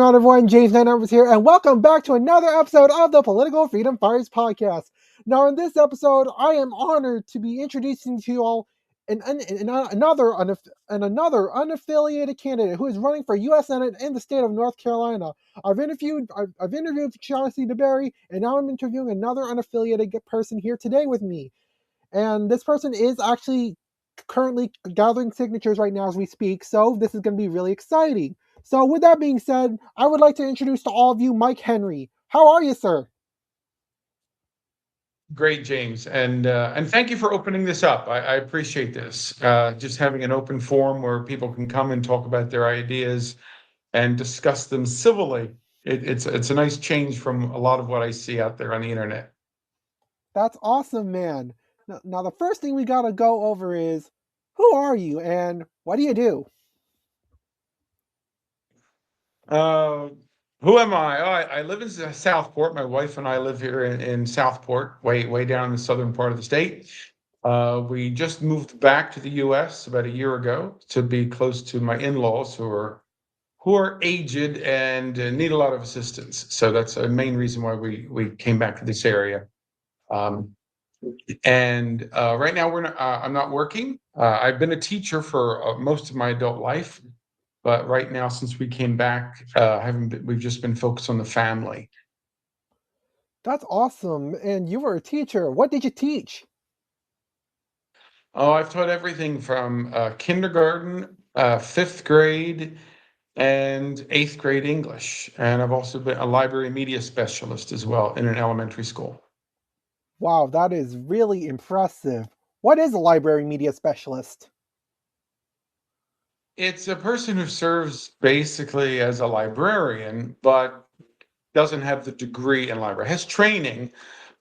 on, everyone? James Van Numbers here, and welcome back to another episode of the Political Freedom Fighters podcast. Now, in this episode, I am honored to be introducing to you all another unaffiliated candidate who is running for U.S. Senate in the state of North Carolina. I've interviewed Chelsea DeBerry, and now I'm interviewing another unaffiliated person here today with me. And this person is actually currently gathering signatures right now as we speak, so this is going to be really exciting. So with that being said, I would like to introduce to all of you Mike Henry. How are you, sir? Great, James, and thank you for opening this up. I appreciate this. Just having an open forum where people can come and talk about their ideas and discuss them civilly. It's a nice change from a lot of what I see out there on the internet. That's awesome, man. Now the first thing we got to go over is, who are you and what do you do? Uh, who am I? I live in Southport. My wife and I live here in Southport, way down in the southern part of the state. We just moved back to the U.S. about a year ago to be close to my in-laws who are aged and need a lot of assistance. So that's a main reason why we came back to this area. Um, and right now I'm not working. I've been a teacher for most of my adult life, but right now since we came back, we've just been focused on the family. That's awesome. And you were a teacher. What did you teach? Oh, I've taught everything from kindergarten, fifth grade, and eighth grade English. And I've also been a library media specialist as well in an elementary school. Wow, that is really impressive. What is a library media specialist? It's a person who serves basically as a librarian, but doesn't have the degree in library, has training,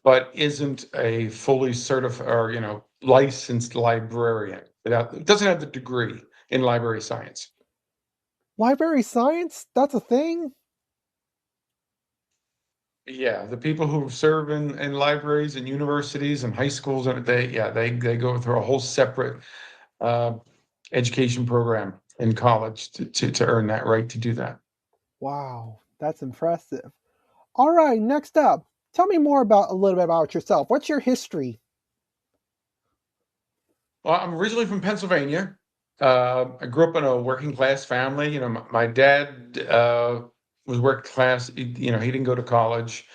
but isn't a fully certified or, licensed librarian. It doesn't have the degree in library science. Library science? That's a thing? Yeah, the people who serve in libraries and universities and high schools, and they go through a whole separate uh, education program in college to earn that right to do that. Wow, that's impressive. All right, next up, tell me more about a little bit about yourself. What's your history? Well, I'm originally from Pennsylvania. I grew up in a working class family. My dad was working class. He didn't go to college.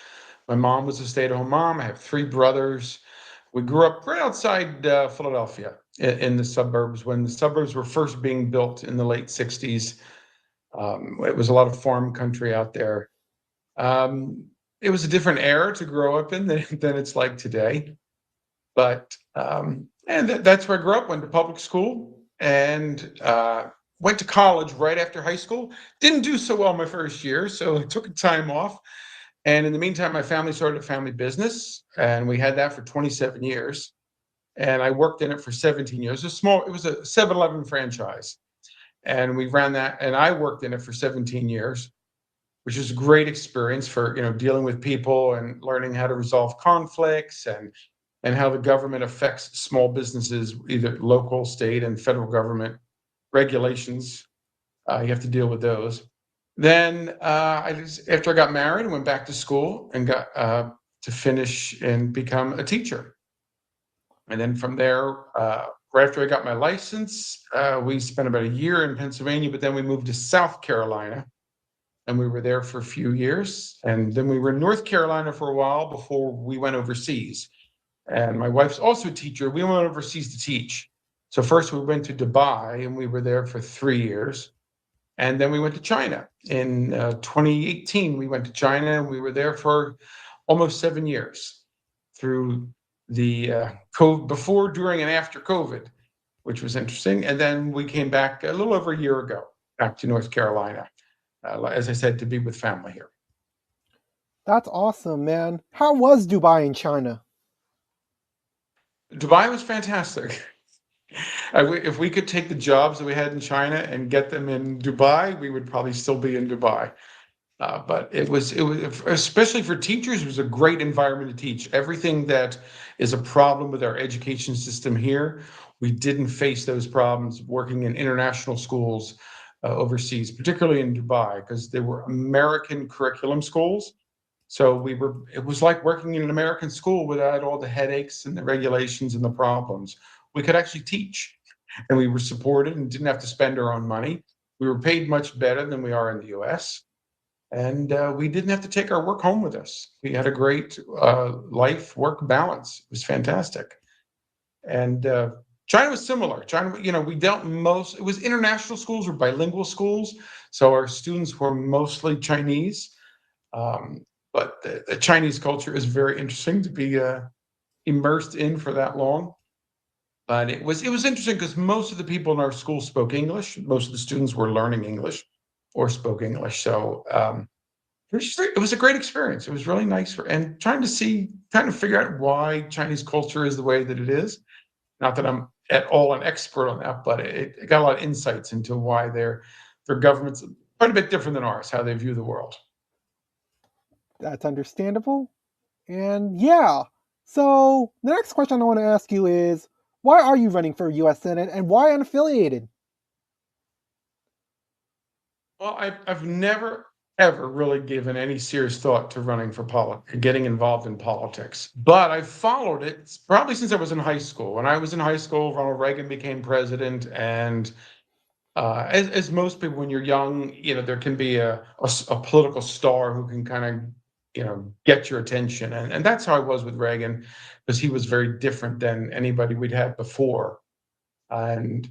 My mom was a stay-at-home mom. I have three brothers. We grew up right outside Philadelphia in the suburbs when the suburbs were first being built in the late 60s. It was a lot of farm country out there. Um, it was a different era to grow up in than it's like today. But that's where I grew up. Went to public school and went to college right after high school. Didn't do so well my first year, so I took a time off. And in the meantime, my family started a family business, and we had that for 27 years. And I worked in it for 17 years. It was a 7-Eleven franchise, and we ran that. And I worked in it for 17 years, which is a great experience for dealing with people and learning how to resolve conflicts and how the government affects small businesses, either local, state, and federal government regulations. You have to deal with those. Then after I got married, I went back to school and got to finish and become a teacher. And then from there, right after I got my license, we spent about a year in Pennsylvania, but then we moved to South Carolina and we were there for a few years. And then we were in North Carolina for a while before we went overseas. And my wife's also a teacher. We went overseas to teach. So first we went to Dubai and we were there for 3 years. And then we went to China. In 2018, we went to China and we were there for almost 7 years through the COVID, before, during, and after COVID, which was interesting. And then we came back a little over a year ago, back to North Carolina, as I said, to be with family here. That's awesome, man. How was Dubai in China? Dubai was fantastic. If we could take the jobs that we had in China and get them in Dubai, we would probably still be in Dubai. But it was, especially for teachers, it was a great environment to teach. Everything that is a problem with our education system here, we didn't face those problems working in international schools, overseas, particularly in Dubai, because they were American curriculum schools. So it was like working in an American school without all the headaches and the regulations and the problems. We could actually teach, and we were supported and didn't have to spend our own money. We were paid much better than we are in the US. And we didn't have to take our work home with us. We had a great life work balance. It was fantastic. And China was similar. China, we dealt most, it was international schools or bilingual schools. So our students were mostly Chinese. Um, but the Chinese culture is very interesting to be immersed in for that long. But it was interesting because most of the people in our school spoke English. Most of the students were learning English or spoke English. So it was a great experience. It was really nice and trying to figure out why Chinese culture is the way that it is. Not that I'm at all an expert on that, but it got a lot of insights into why their government's quite a bit different than ours, how they view the world. That's understandable. And yeah, so the next question I want to ask you is, why are you running for U.S. Senate and why unaffiliated? Well, I've never ever really given any serious thought to running for getting involved in politics, but I've followed it probably since I was in high school. When I was in high school, Ronald Reagan became president, and as most people, when you're young, there can be a political star who can kind of, get your attention. And that's how I was with Reagan, because he was very different than anybody we'd had before. And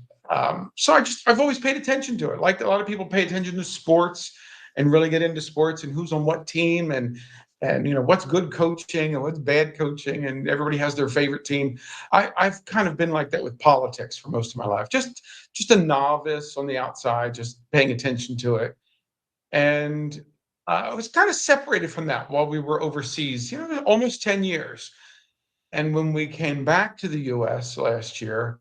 so I've always paid attention to it. Like a lot of people pay attention to sports and really get into sports and who's on what team and what's good coaching and what's bad coaching, and everybody has their favorite team. I've kind of been like that with politics for most of my life. Just a novice on the outside, just paying attention to it. And I was kind of separated from that while we were overseas, almost 10 years. And when we came back to the US last year,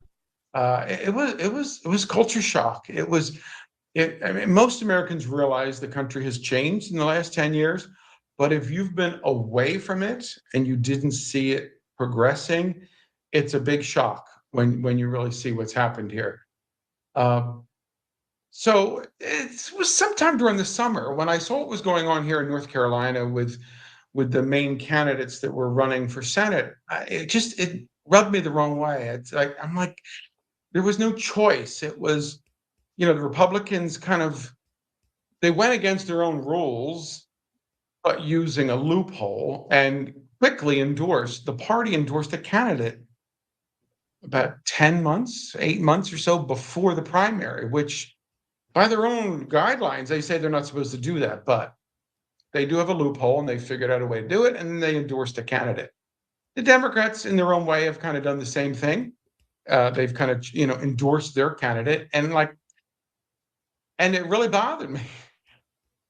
it was culture shock. I mean, most Americans realize the country has changed in the last 10 years, but if you've been away from it and you didn't see it progressing, it's a big shock when you really see what's happened here. Um, so it was sometime during the summer when I saw what was going on here in North Carolina with the main candidates that were running for Senate. It rubbed me the wrong way. It's like I'm like, there was no choice. It was, the Republicans they went against their own rules, but using a loophole, and quickly the party endorsed a candidate about 10 months, 8 months or so before the primary, which by their own guidelines, they say they're not supposed to do that, but they do have a loophole and they figured out a way to do it, and then they endorsed a candidate. The Democrats, in their own way, have kind of done the same thing. They've kind of, endorsed their candidate, and it really bothered me.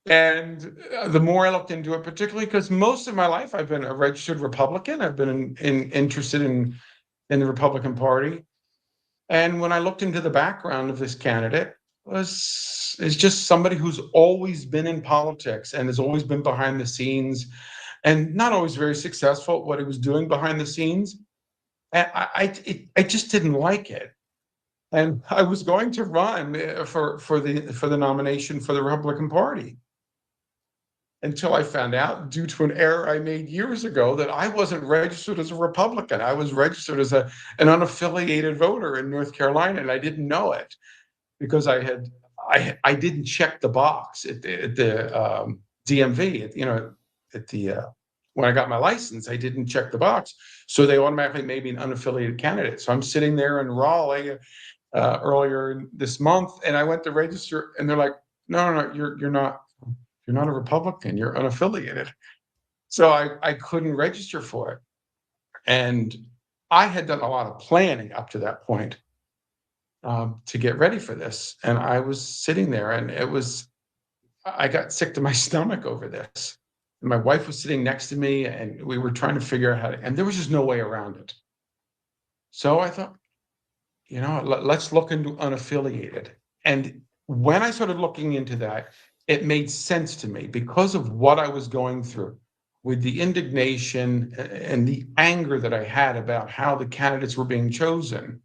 And the more I looked into it, particularly because most of my life I've been a registered Republican, I've been interested in the Republican Party. And when I looked into the background of this candidate, is just somebody who's always been in politics and has always been behind the scenes, and not always very successful at what he was doing behind the scenes. And I just didn't like it. And I was going to run for the nomination for the Republican Party, until I found out, due to an error I made years ago, that I wasn't registered as a Republican. I was registered as an unaffiliated voter in North Carolina, and I didn't know it because I didn't check the box at the DMV. At the when I got my license, I didn't check the box, so they automatically made me an unaffiliated candidate. So I'm sitting there in Raleigh earlier this month, and I went to register, and they're like, "No, you're not. You're not a Republican. You're unaffiliated." So I couldn't register for it, and I had done a lot of planning up to that point to get ready for this, and I was sitting there, and I got sick to my stomach over this. And my wife was sitting next to me, and we were trying to figure out and there was just no way around it. So I thought, let's look into unaffiliated. And when I started looking into that, it made sense to me because of what I was going through with the indignation and the anger that I had about how the candidates were being chosen.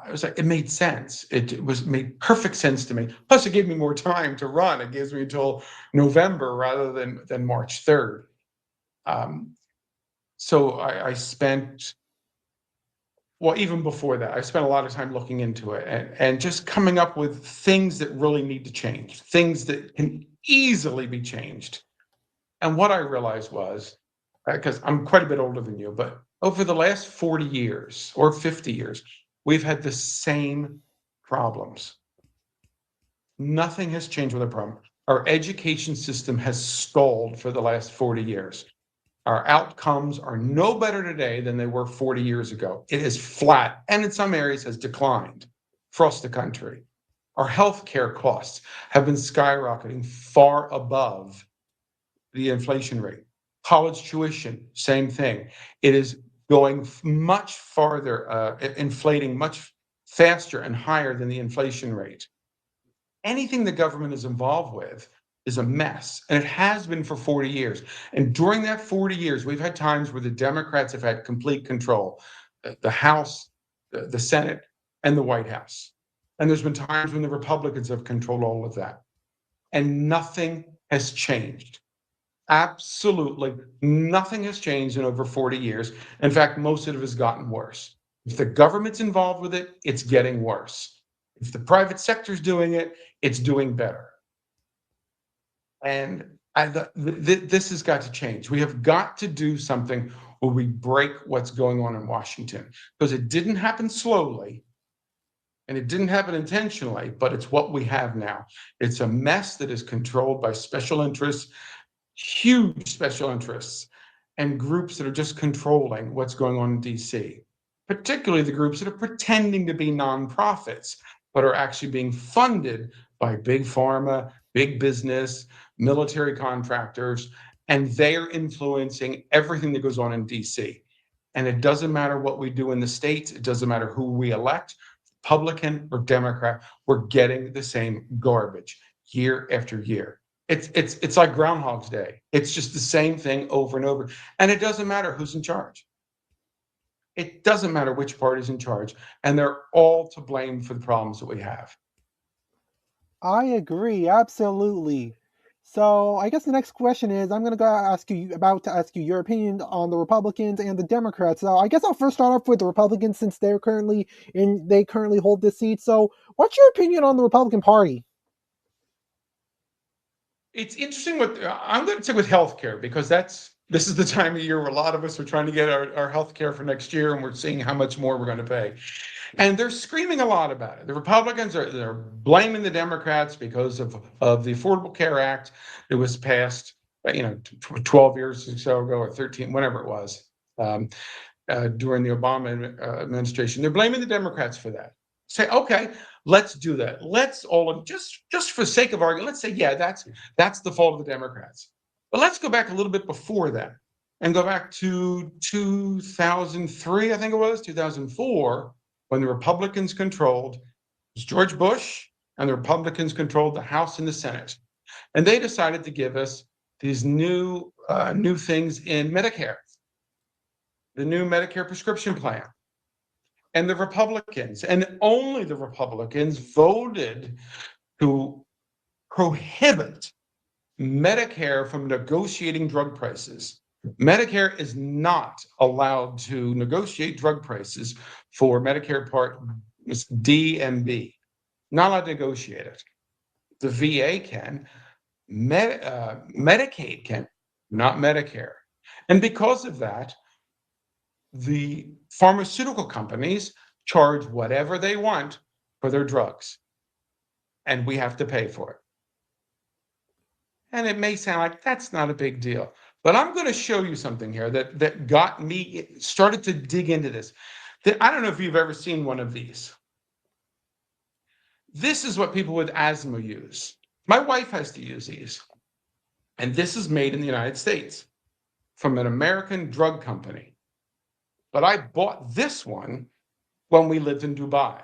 It was like, it made sense. It made perfect sense to me. Plus, it gave me more time to run. It gives me until November rather than March 3rd. So I spent, well, even before that, I spent a lot of time looking into it and just coming up with things that really need to change, things that can easily be changed. And what I realized was, because I'm quite a bit older than you, but over the last 40 years or 50 years, we've had the same problems. Nothing has changed with the problem. Our education system has stalled for the last 40 years. Our outcomes are no better today than they were 40 years ago. It is flat and in some areas has declined across the country. Our healthcare costs have been skyrocketing far above the inflation rate. College tuition, same thing. It is going much farther, inflating much faster and higher than the inflation rate. Anything the government is involved with is a mess, and it has been for 40 years. And during that 40 years, we've had times where the Democrats have had complete control, the House, the Senate, and the White House. And there's been times when the Republicans have controlled all of that. And nothing has changed. Absolutely nothing has changed in over 40 years. In fact, most of it has gotten worse. If the government's involved with it, it's getting worse. If the private sector's doing it, it's doing better. And this has got to change. We have got to do something where we break what's going on in Washington, because it didn't happen slowly and it didn't happen intentionally, but it's what we have now. It's a mess that is controlled by special interests, huge special interests, and groups that are just controlling what's going on in DC, particularly the groups that are pretending to be nonprofits, but are actually being funded by big pharma, big business, military contractors, and they're influencing everything that goes on in DC. And it doesn't matter what we do in the states, it doesn't matter who we elect, Republican or Democrat, we're getting the same garbage year after year. It's like Groundhog's Day. It's just the same thing over and over. And it doesn't matter who's in charge. It doesn't matter which party's in charge. And they're all to blame for the problems that we have. I agree, absolutely. So I guess the next question is I'm going to ask you your opinion on the Republicans and the Democrats. So I guess I'll first start off with the Republicans since they currently hold this seat. So what's your opinion on the Republican Party? It's interesting what I'm going to say with healthcare, because this is the time of year where a lot of us are trying to get our healthcare for next year, and we're seeing how much more we're going to pay. And they're screaming a lot about it. The Republicans they're blaming the Democrats because of the Affordable Care Act that was passed, 12 years or so ago, or 13, whenever it was, during the Obama administration. They're blaming the Democrats for that. Say, okay, let's do that. Let's all just for sake of argument, let's say, yeah, that's the fault of the Democrats. But let's go back a little bit before that and go back to 2003, I think it was 2004, when the Republicans controlled, it was George Bush, and the Republicans controlled the House and the Senate. And they decided to give us these new things in Medicare, the new Medicare prescription plan. And the Republicans, and only the Republicans, voted to prohibit Medicare from negotiating drug prices. Medicare is not allowed to negotiate drug prices for Medicare Part D and B. Not allowed to negotiate it. The VA can, Medicaid can, not Medicare. And because of that, the pharmaceutical companies charge whatever they want for their drugs, and we have to pay for it. And it may sound like that's not a big deal, but I'm going to show you something here that got me started to dig into this. I don't know if you've ever seen one of these. This is what people with asthma use. My wife has to use these, and this is made in the United States from an American drug company. But I bought this one when we lived in Dubai.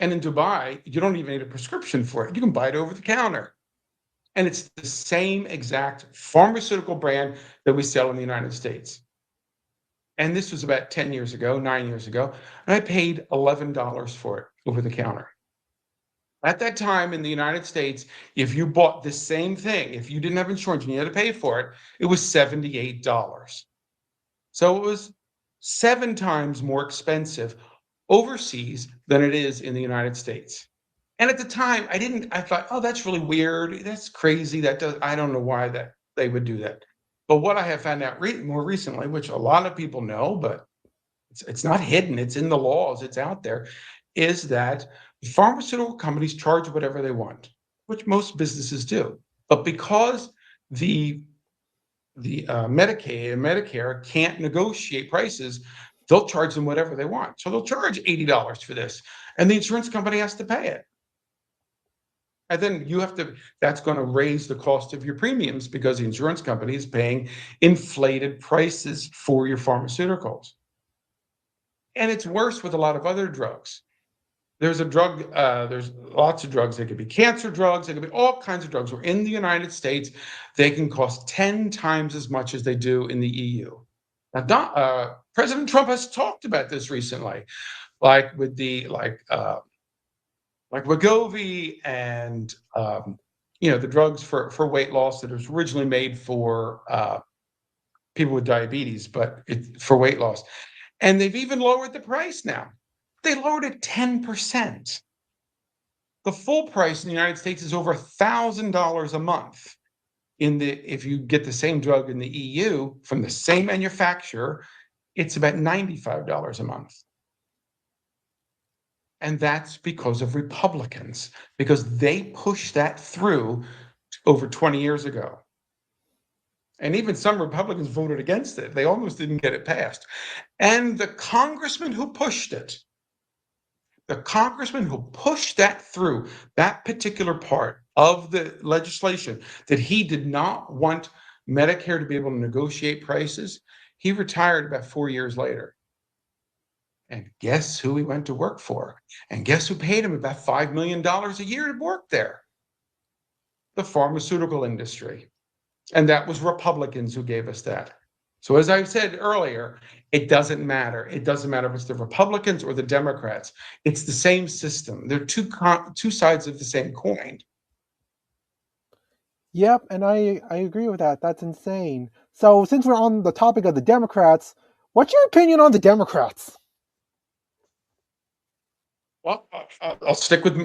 And in Dubai, you don't even need a prescription for it. You can buy it over the counter. And it's the same exact pharmaceutical brand that we sell in the United States. And this was about 10 years ago, 9 years ago. And I paid $11 for it over the counter. At that time in the United States, if you bought the same thing, if you didn't have insurance and you had to pay for it, it was $78. So it was 7 times more expensive overseas than it is in the United States. And at the time, I thought, oh, that's really weird. That's crazy. I don't know why that they would do that. But what I have found out more recently, which a lot of people know, but it's not hidden, it's in the laws, it's out there, is that pharmaceutical companies charge whatever they want, which most businesses do. But because the Medicaid and Medicare can't negotiate prices, they'll charge them whatever they want. So they'll charge $80 for this, and the insurance company has to pay it. And then that's going to raise the cost of your premiums because the insurance company is paying inflated prices for your pharmaceuticals. And it's worse with a lot of other drugs. There's lots of drugs. They could be cancer drugs. They could be all kinds of drugs. Where in the United States, they can cost 10 times as much as they do in the EU. Now, President Trump has talked about this recently, like with like Wegovy and the drugs for weight loss that was originally made for people with diabetes, but it's for weight loss. And they've even lowered the price now. They lowered it 10%. The full price in the United States is over $1,000 a month. If you get the same drug in the EU from the same manufacturer, it's about $95 a month. And that's because of Republicans, because they pushed that through over 20 years ago. And even some Republicans voted against it. They almost didn't get it passed. And the congressman who pushed that through, that particular part of the legislation, that he did not want Medicare to be able to negotiate prices, he retired about 4 years later. And guess who he went to work for? And guess who paid him about $5 million a year to work there? The pharmaceutical industry. And that was Republicans who gave us that. So as I said earlier, it doesn't matter. It doesn't matter if it's the Republicans or the Democrats. It's the same system. They're two sides of the same coin. Yep, and I agree with that. That's insane. So since we're on the topic of the Democrats, what's your opinion on the Democrats? Well, I'll stick with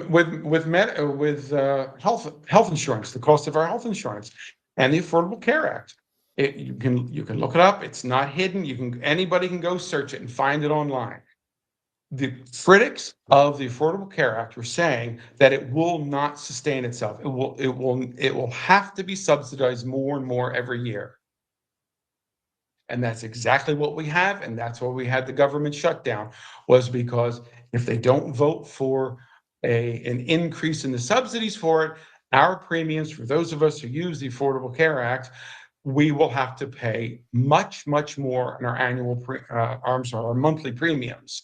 health insurance, the cost of our health insurance, and the Affordable Care Act. You can look it up. It's not hidden. Anybody can go search it and find it online. The critics of the Affordable Care Act were saying that it will not sustain itself. It will have to be subsidized more and more every year. And that's exactly what we have, and that's why we had the government shutdown, was because if they don't vote for an increase in the subsidies for it, our premiums, for those of us who use the Affordable Care Act, we will have to pay much, much more in our monthly premiums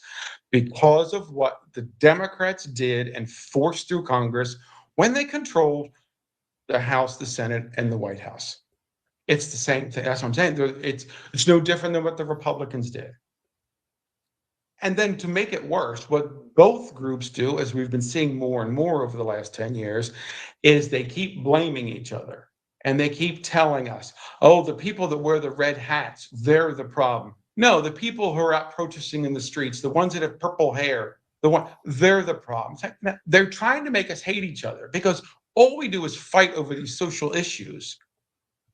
because of what the Democrats did and forced through Congress when they controlled the House, the Senate, and the White House. It's the same thing. That's what I'm saying. It's no different than what the Republicans did. And then to make it worse, what both groups do, as we've been seeing more and more over the last 10 years, is they keep blaming each other. And they keep telling us, oh, the people that wear the red hats, they're the problem. No, the people who are out protesting in the streets, the ones that have purple hair, they're the problem. They're trying to make us hate each other because all we do is fight over these social issues.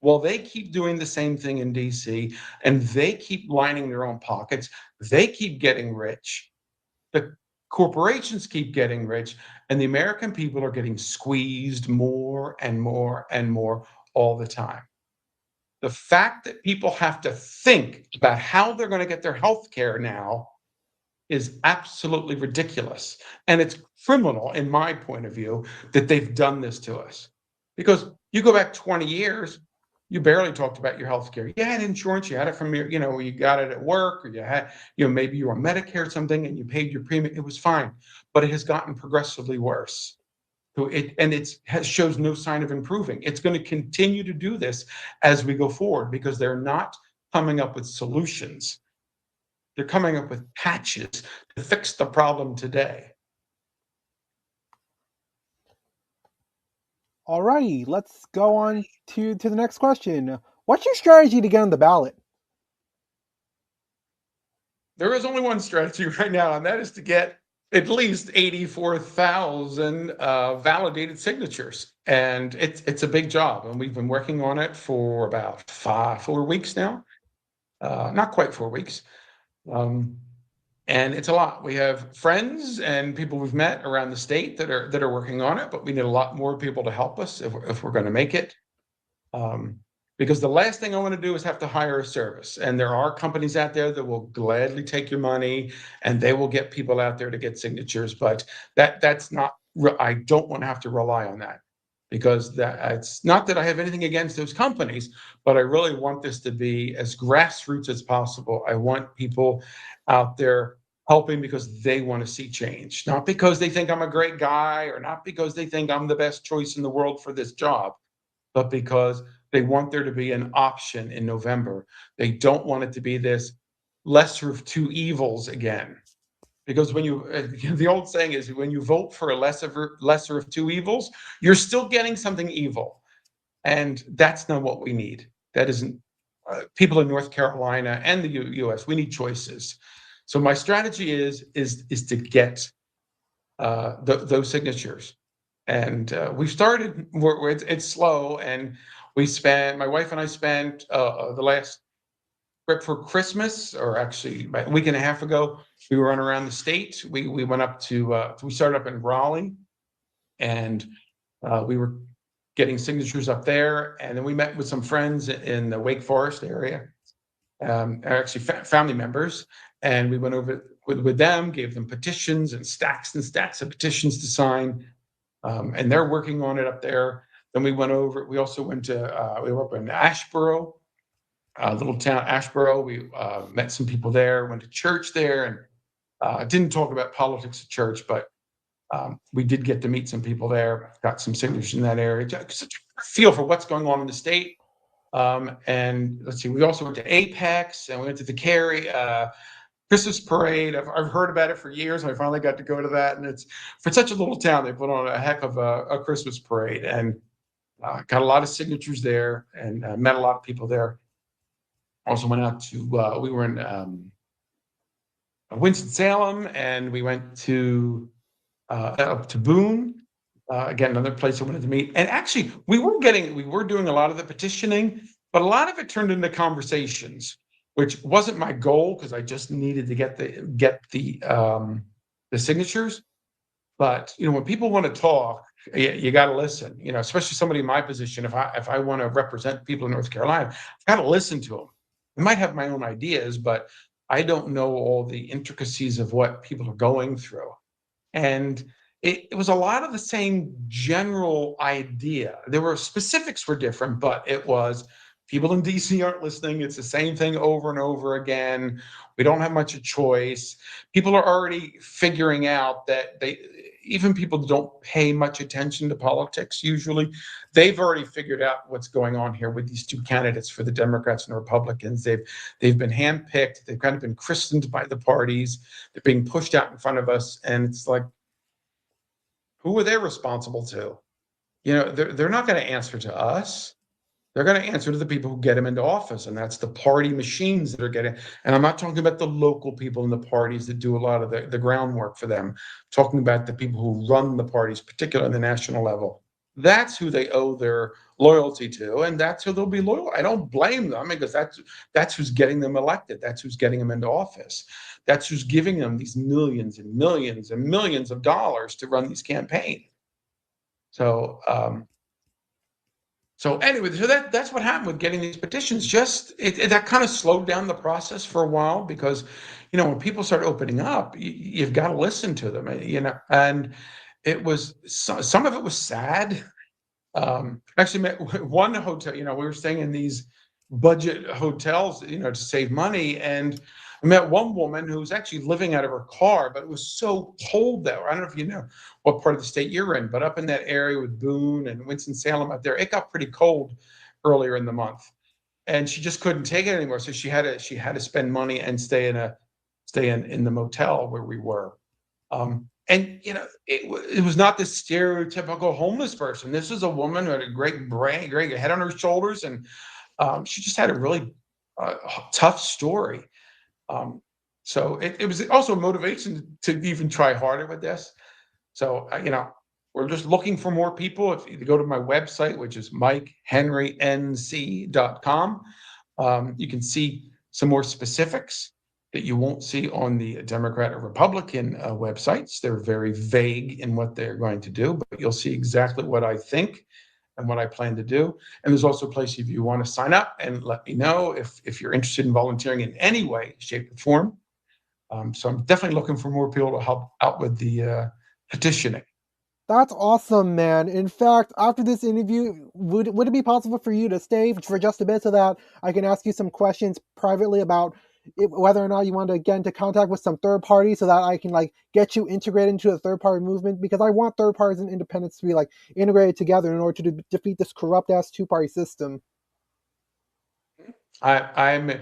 Well, they keep doing the same thing in DC, and they keep lining their own pockets. They keep getting rich. The corporations keep getting rich, and the American people are getting squeezed more and more and more all the time. The fact that people have to think about how they're going to get their health care now is absolutely ridiculous. And it's criminal, in my point of view, that they've done this to us. Because you go back 20 years, you barely talked about your health care. You had insurance, you had it from you got it at work, or you had, maybe you were on Medicare or something and you paid your premium. It was fine. But it has gotten progressively worse. So it shows no sign of improving. It's going to continue to do this as we go forward because they're not coming up with solutions. They're coming up with patches to fix the problem today. Alrighty, let's go on to the next question. What's your strategy to get on the ballot? There is only one strategy right now, and that is to get at least 84,000 validated signatures. And it's a big job. And we've been working on it for about 4 weeks now. Not quite 4 weeks. And it's a lot. We have friends and people we've met around the state that are working on it, but we need a lot more people to help us if we're going to make it. Because the last thing I want to do is have to hire a service. And there are companies out there that will gladly take your money and they will get people out there to get signatures. But that's not, I don't want to have to rely on that, because it's not that I have anything against those companies, but I really want this to be as grassroots as possible. I want people out there helping because they want to see change, not because they think I'm a great guy or not because they think I'm the best choice in the world for this job, but because they want there to be an option in November. They don't want it to be this lesser of two evils again. Because when the old saying is, when you vote for a lesser of two evils, you're still getting something evil. And that's not what we need. That isn't, people in North Carolina and the US, we need choices. So my strategy is to get those signatures. And we've started, it's slow, and my wife and I spent the last trip for Christmas, or actually about a week and a half ago, we were on around the state. We went up to, we started up in Raleigh, and we were getting signatures up there. And then we met with some friends in the Wake Forest area, actually family members. And we went over with them, gave them petitions and stacks of petitions to sign. And they're working on it up there. Then we also went to, we were up in Asheboro, little town, Asheboro. We met some people there, went to church there, and didn't talk about politics at church, but we did get to meet some people there, got some signatures in that area, just a feel for what's going on in the state. And let's see, we also went to Apex, and we went to the Cary Christmas parade. I've heard about it for years, and I finally got to go to that. And it's, for such a little town, they put on a heck of a Christmas parade, and got a lot of signatures there, and met a lot of people there. Also went out to, we were in Winston-Salem, and we went to up to Boone. Again, another place I wanted to meet. And actually, we were doing a lot of the petitioning, but a lot of it turned into conversations, which wasn't my goal, because I just needed to get the signatures. But when people want to talk, you got to listen. Especially somebody in my position. If I want to represent people in North Carolina, I've got to listen to them. I might have my own ideas, but I don't know all the intricacies of what people are going through. And it was a lot of the same general idea. There were specifics were different, but it was, people in DC aren't listening. It's the same thing over and over again. We don't have much of a choice. People are already figuring out that even people don't pay much attention to politics usually, they've already figured out what's going on here with these two candidates for the Democrats and Republicans. They've been handpicked. They've kind of been christened by the parties. They're being pushed out in front of us, and it's like, who are they responsible to? They're not going to answer to us. They're going to answer to the people who get them into office, and that's the party machines that are getting. And I'm not talking about the local people in the parties that do a lot of the groundwork for them. I'm talking about the people who run the parties, particularly on the national level. That's who they owe their loyalty to, and that's who they'll be loyal. I don't blame them, because that's who's getting them elected. That's who's getting them into office. That's who's giving them these millions and millions and millions of dollars to run these campaigns. So anyway, that's what happened with getting these petitions. That kind of slowed down the process for a while, because when people start opening up, you've got to listen to them. And it was, some of it was sad. Actually met one hotel. We were staying in these budget hotels, to save money, and I met one woman who was actually living out of her car, but it was so cold there. I don't know if you know what part of the state you're in, but up in that area with Boone and Winston-Salem out there, it got pretty cold earlier in the month, and she just couldn't take it anymore. So she had to spend money and stay in a stay in the motel where we were. And it was not the stereotypical homeless person. This is a woman who had a great brain, great head on her shoulders, and she just had a really tough story. Um, so it was also a motivation to even try harder with this. So we're just looking for more people. If you go to my website, which is MikeHenryNC.com, you can see some more specifics that you won't see on the Democrat or Republican websites. They're very vague in what they're going to do, but you'll see exactly what I think and what I plan to do. And there's also a place if you want to sign up and let me know if you're interested in volunteering in any way, shape, or form. So I'm definitely looking for more people to help out with the petitioning. That's awesome, man. In fact, after this interview, would it be possible for you to stay for just a bit so that I can ask you some questions privately about whether or not you want to get into contact with some third parties so that I can get you integrated into a third party movement? Because I want third parties and independents to be integrated together in order to defeat this corrupt ass two-party system. I'm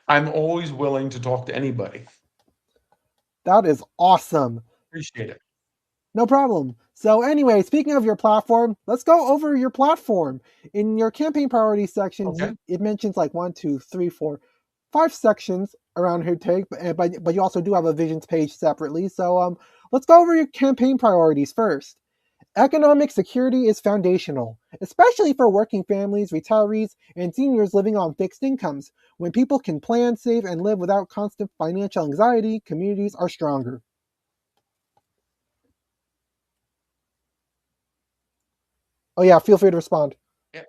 always willing to talk to anybody. That is awesome. Appreciate it. No problem. So anyway, speaking of your platform, let's go over your platform. In your campaign priority sections, Okay. it mentions 1, 2, 3, 4, 5 sections around here take, but you also do have a visions page separately. So let's go over your campaign priorities first. Economic security is foundational, especially for working families, retirees, and seniors living on fixed incomes. When people can plan, save, and live without constant financial anxiety, communities are stronger. Oh yeah, feel free to respond. Yeah.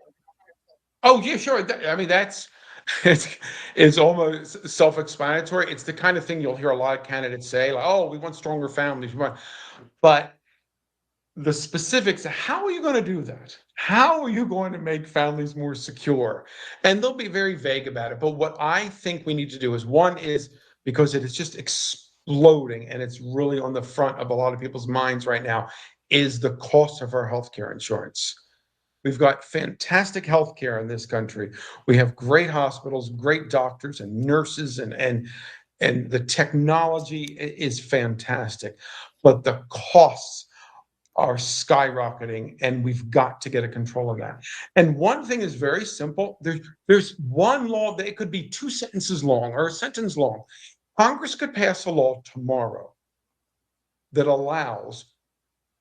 Oh yeah, sure. I mean, that's it's it's almost self-explanatory. It's the kind of thing you'll hear a lot of candidates say, like, "Oh, we want stronger families." But the specifics, how are you going to do that? How are you going to make families more secure? And they'll be very vague about it. But what I think we need to do is one is because it is just exploding and it's really on the front of a lot of people's minds right now, is the cost of our healthcare insurance. We've got fantastic healthcare in this country. We have great hospitals, great doctors and nurses, and the technology is fantastic. But the costs are skyrocketing, and we've got to get a control of that. And one thing is very simple. There's one law that it could be 2 sentences long or a sentence long. Congress could pass a law tomorrow that allows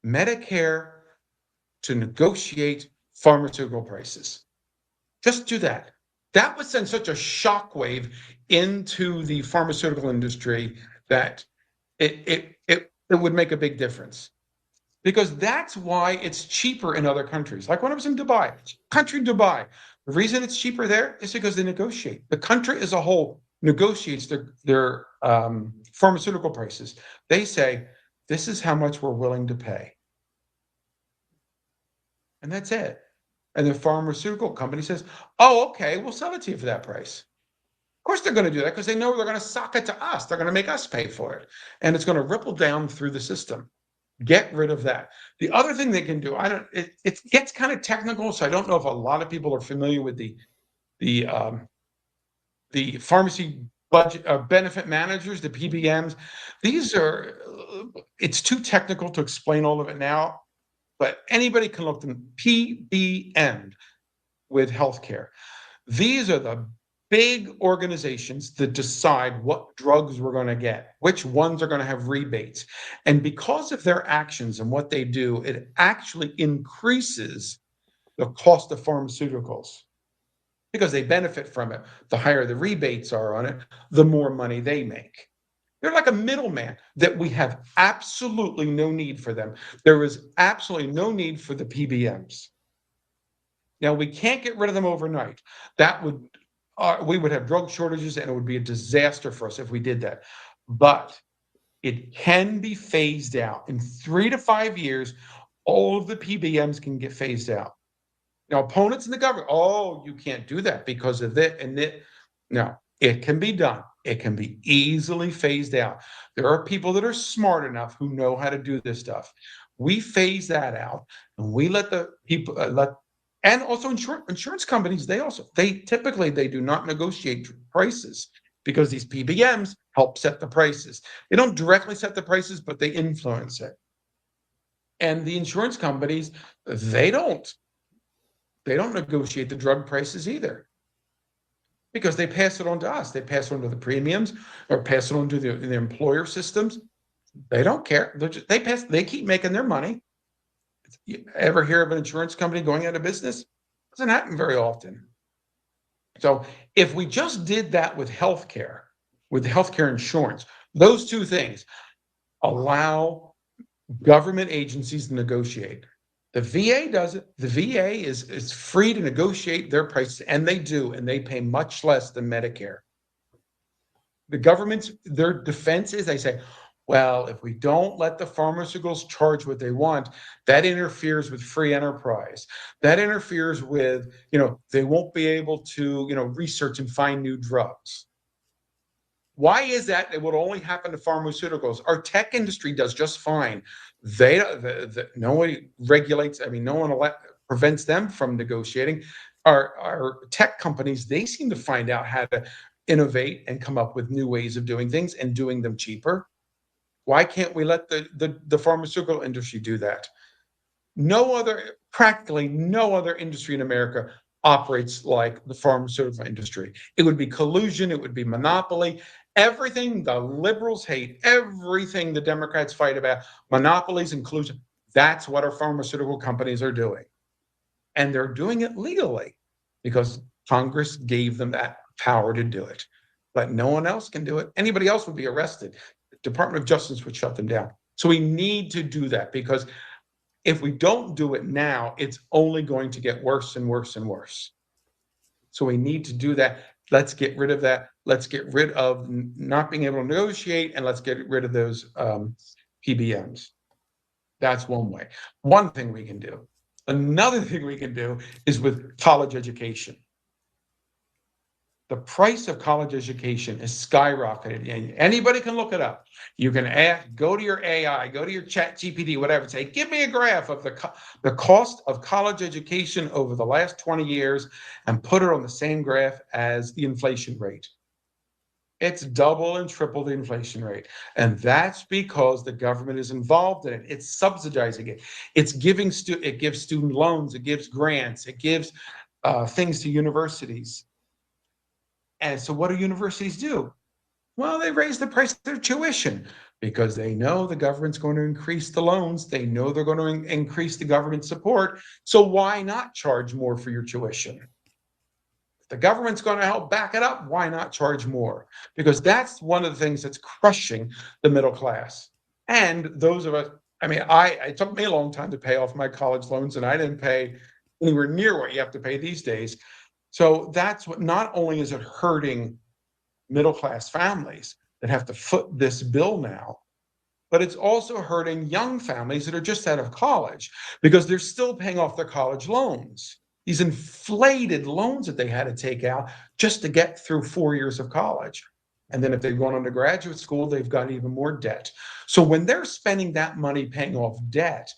Medicare to negotiate pharmaceutical prices. Just do that. That would send such a shockwave into the pharmaceutical industry that it would make a big difference. Because that's why it's cheaper in other countries. Like when I was in Dubai, Dubai, the reason it's cheaper there is because they negotiate. The country as a whole negotiates their pharmaceutical prices. They say, this is how much we're willing to pay. And that's it. And the pharmaceutical company says, oh, okay, we'll sell it to you for that price. Of course they're going to do that because they know they're going to sock it to us. They're going to make us pay for it. And it's going to ripple down through the system. Get rid of that. The other thing they can do, it gets kind of technical, so I don't know if a lot of people are familiar with the pharmacy budget benefit managers, the PBMs. It's too technical to explain all of it now, but anybody can look them PBM with healthcare. These are the big organizations that decide what drugs we're going to get, which ones are going to have rebates. And because of their actions and what they do, it actually increases the cost of pharmaceuticals because they benefit from it. The higher the rebates are on it, the more money they make. They're like a middleman that we have absolutely no need for them. There is absolutely no need for the PBMs. Now, we can't get rid of them overnight. That would we would have drug shortages and it would be a disaster for us if we did that. But it can be phased out. In 3 to 5 years, all of the PBMs can get phased out. Now, opponents in the government, oh, you can't do that because of that and that. No, it can be done. It can be easily phased out. There are people that are smart enough who know how to do this stuff. We phase that out and we let the people and also insurance companies, they typically do not negotiate prices. because these PBMs help set the prices. They don't directly set the prices, but they influence it. And the insurance companies, they don't negotiate the drug prices either, because they pass it on to us. They pass it on to the premiums or pass it on to the employer systems. They don't care. They keep making their money. You ever hear of an insurance company going out of business? Doesn't happen very often. So if we just did that with healthcare insurance, those two things allow government agencies to negotiate. The VA does it. The VA is free to negotiate their prices, and they do, and they pay much less than Medicare. The government's, their defense is, they say, well, if we don't let the pharmaceuticals charge what they want, that interferes with free enterprise. That interferes with, they won't be able to, research and find new drugs. Why is that? It would only happen to pharmaceuticals. Our tech industry does just fine. Nobody regulates. No one prevents them from negotiating. Our tech companies, they seem to find out how to innovate and come up with new ways of doing things and doing them cheaper. Why can't we let the pharmaceutical industry do that? Practically no other industry in America operates like the pharmaceutical industry. It would be collusion. It would be monopoly. Everything the liberals hate, everything the Democrats fight about, monopolies, inclusion, that's what our pharmaceutical companies are doing. And they're doing it legally because Congress gave them that power to do it. But no one else can do it. Anybody else would be arrested. The Department of Justice would shut them down. So we need to do that, because if we don't do it now, it's only going to get worse and worse and worse. So we need to do that. Let's get rid of that. Let's get rid of not being able to negotiate, and let's get rid of those PBMs. That's one way. One thing we can do. Another thing we can do is with college education. The price of college education is skyrocketed, and anybody can look it up. You can go to your AI, go to your ChatGPT, whatever, say, give me a graph of the cost of college education over the last 20 years and put it on the same graph as the inflation rate. It's double and triple the inflation rate. And that's because the government is involved in it. It's subsidizing it. It gives student loans, it gives grants, it gives things to universities. And so what do universities do? Well, they raise the price of their tuition because they know the government's going to increase the loans. They know they're going to increase the government support. So why not charge more for your tuition? If the government's going to help back it up, why not charge more? Because that's one of the things that's crushing the middle class. And those of us, it took me a long time to pay off my college loans, and I didn't pay anywhere near what you have to pay these days. So that's what, not only is it hurting middle-class families that have to foot this bill now, but it's also hurting young families that are just out of college because they're still paying off their college loans. These inflated loans that they had to take out just to get through 4 years of college. And then if they've gone on to graduate school, they've got even more debt. So when they're spending that money paying off debt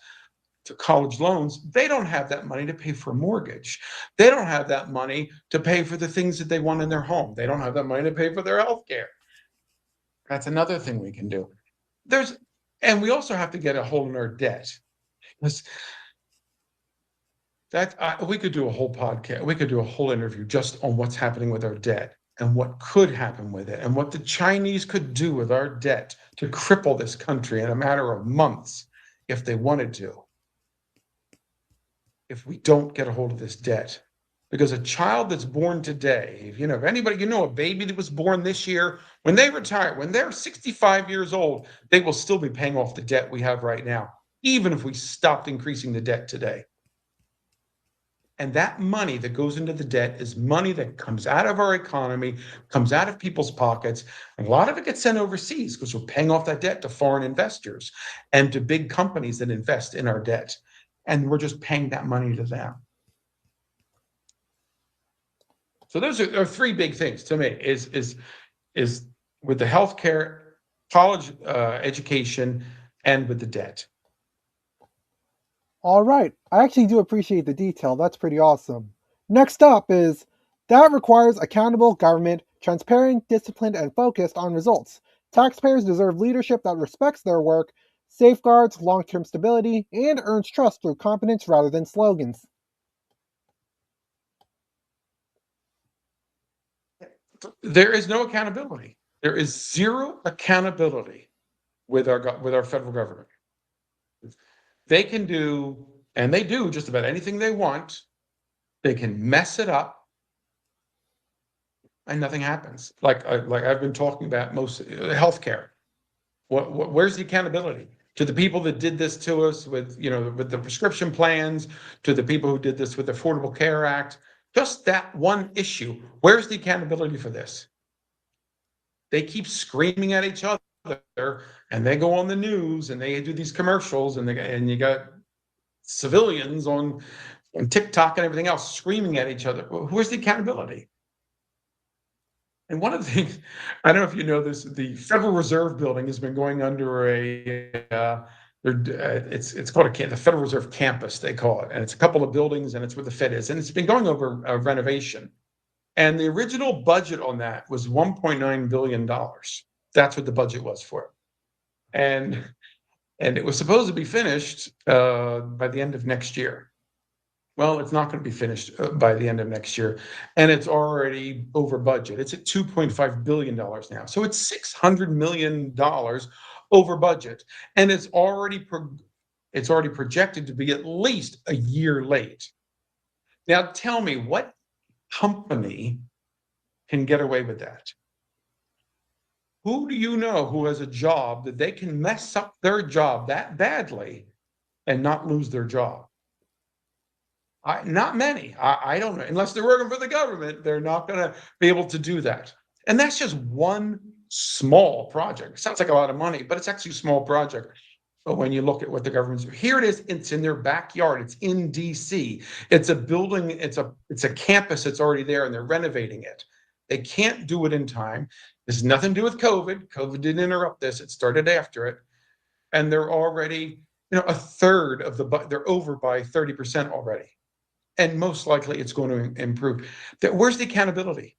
to college loans, they don't have that money to pay for a mortgage. They don't have that money to pay for the things that they want in their home. They don't have that money to pay for their health care. That's another thing we can do. And we also have to get a hold on our debt. We could do a whole podcast. We could do a whole interview just on what's happening with our debt and what could happen with it and what the Chinese could do with our debt to cripple this country in a matter of months if they wanted to. If we don't get a hold of this debt. Because a child that's born today, if anybody, a baby that was born this year, when they retire, when they're 65 years old, they will still be paying off the debt we have right now, even if we stopped increasing the debt today. And that money that goes into the debt is money that comes out of our economy, comes out of people's pockets. And a lot of it gets sent overseas because we're paying off that debt to foreign investors and to big companies that invest in our debt. And we're just paying that money to them. So those are three big things to me, is with the healthcare, college education, and with the debt. All right. I actually do appreciate the detail. That's pretty awesome. Next up is, that requires accountable government transparent, disciplined, and focused on results. Taxpayers deserve leadership that respects their work, safeguards long term stability, and earns trust through competence rather than slogans. There is no accountability. There is zero accountability with our federal government. They can do, and they do just about anything they want. They can mess it up, and nothing happens. Like I've been talking about most healthcare. Where's the accountability to the people that did this to us with with the prescription plans, to the people who did this with the Affordable Care Act? Just that one issue. Where's the accountability for this? They keep screaming at each other, and they go on the news and they do these commercials, and you got civilians on TikTok and everything else screaming at each other. Where's the accountability? And one of the things, I don't know if you know this, the Federal Reserve Building has been going under it's called the Federal Reserve Campus, they call it, and it's a couple of buildings, and it's where the Fed is, and it's been going over a renovation. And the original budget on that was $1.9 billion. That's what the budget was for it. And it was supposed to be finished by the end of next year. Well, it's not going to be finished by the end of next year, and it's already over budget. It's at $2.5 billion now. So it's $600 million over budget, and it's already projected to be at least a year late. Now, tell me, what company can get away with that? Who do you know who has a job that they can mess up their job that badly and not lose their job? Not many. I don't know. Unless they're working for the government, they're not going to be able to do that. And that's just one small project. It sounds like a lot of money, but it's actually a small project. But when you look at what the government's doing, here it is. It's in their backyard. It's in DC. It's a building. It's a campus that's already there, and they're renovating it. They can't do it in time. This has nothing to do with COVID. COVID didn't interrupt this. It started after it, and they're already, a third of they're over by 30% already. And most likely it's going to improve. Where's the accountability?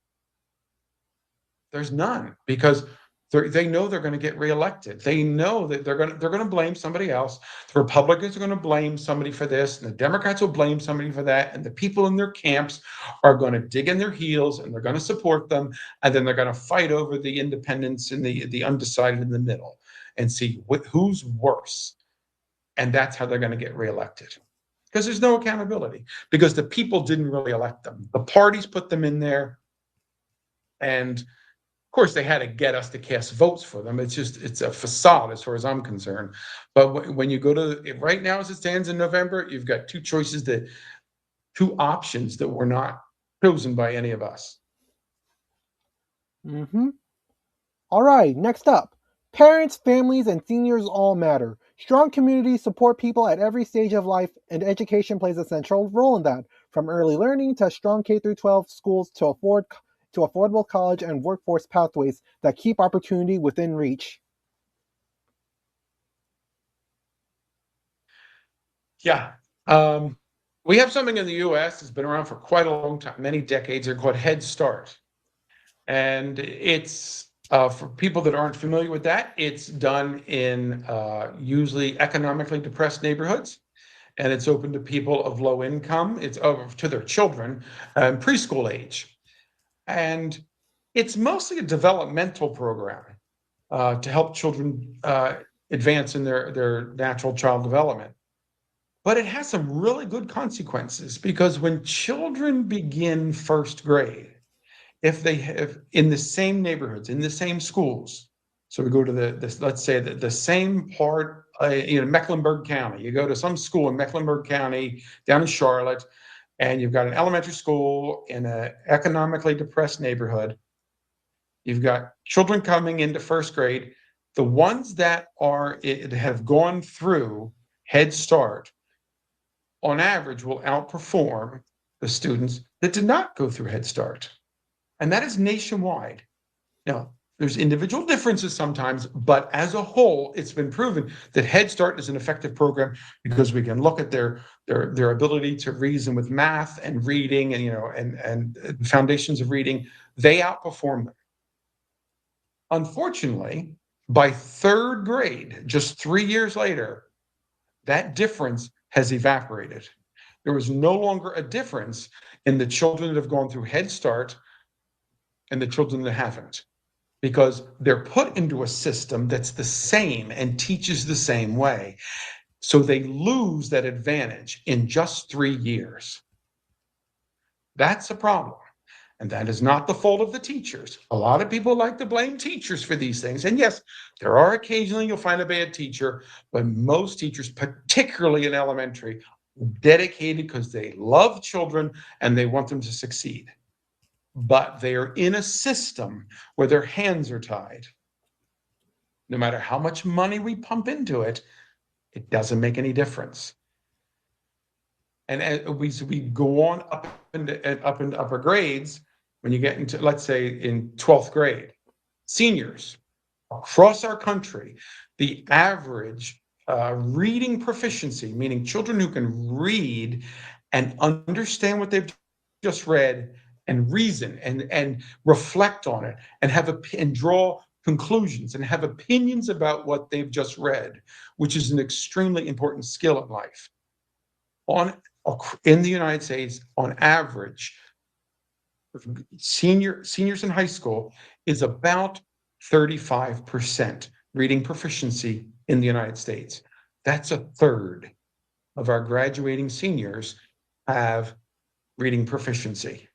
There's none, because they know they're going to get reelected. They know that they're going to blame somebody else. The Republicans are going to blame somebody for this, and the Democrats will blame somebody for that, and the people in their camps are going to dig in their heels, and they're going to support them, and then they're going to fight over the independents and the undecided in the middle and see who's worse. And that's how they're going to get reelected. Because there's no accountability, because the people didn't really elect them. The parties put them in there. And of course, they had to get us to cast votes for them. It's a facade as far as I'm concerned. But when you go to right now, as it stands in November, you've got two options that were not chosen by any of us. All right, next up. Parents, families, and seniors all matter. Strong communities support people at every stage of life, and education plays a central role in that, from early learning to strong K-12 schools to affordable college and workforce pathways that keep opportunity within reach. Yeah. We have something in the U.S. that's been around for quite a long time, many decades. They're called Head Start. And it's for people that aren't familiar with that, it's done in usually economically depressed neighborhoods, and it's open to people of low income. It's over to their children, preschool age, and it's mostly a developmental program to help children advance in their natural child development. But it has some really good consequences, because when children begin first grade, if they have in the same neighborhoods, in the same schools, so we go to let's say the same part, Mecklenburg County, you go to some school in Mecklenburg County down in Charlotte, and you've got an elementary school in an economically depressed neighborhood. You've got children coming into first grade. The ones that have gone through Head Start, on average, will outperform the students that did not go through Head Start. And that is nationwide. Now, there's individual differences sometimes, but as a whole, it's been proven that Head Start is an effective program, because we can look at their ability to reason with math and reading, and foundations of reading. they outperform them. Unfortunately, by third grade, just 3 years later, that difference has evaporated. There is no longer a difference in the children that have gone through Head Start and the children that haven't, because they're put into a system that's the same and teaches the same way. So they lose that advantage in just 3 years. That's a problem. And that is not the fault of the teachers. A lot of people like to blame teachers for these things. And yes, there are occasionally you'll find a bad teacher, but most teachers, particularly in elementary, are dedicated because they love children and they want them to succeed. But they are in a system where their hands are tied. No matter how much money we pump into it, it doesn't make any difference. And as we go on up into upper grades, when you get into, let's say, in 12th grade, seniors across our country, the average reading proficiency, meaning children who can read and understand what they've just read and reason and reflect on it and and draw conclusions and have opinions about what they've just read, which is an extremely important skill in life. In the United States, on average, seniors in high school is about 35% reading proficiency in the United States. That's a third of our graduating seniors have reading proficiency.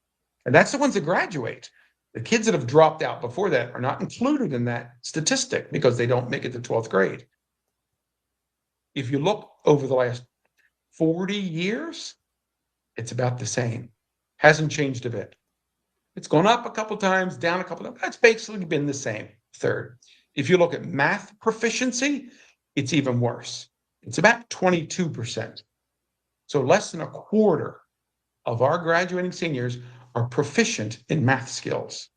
And that's the ones that graduate. The kids that have dropped out before that are not included in that statistic because they don't make it to 12th grade. If you look over the last 40 years, it's about the same. Hasn't changed a bit. It's gone up a couple times, down a couple times. It's basically been the same, third. If you look at math proficiency, it's even worse. It's about 22%. So less than a quarter of our graduating seniors are proficient in math skills.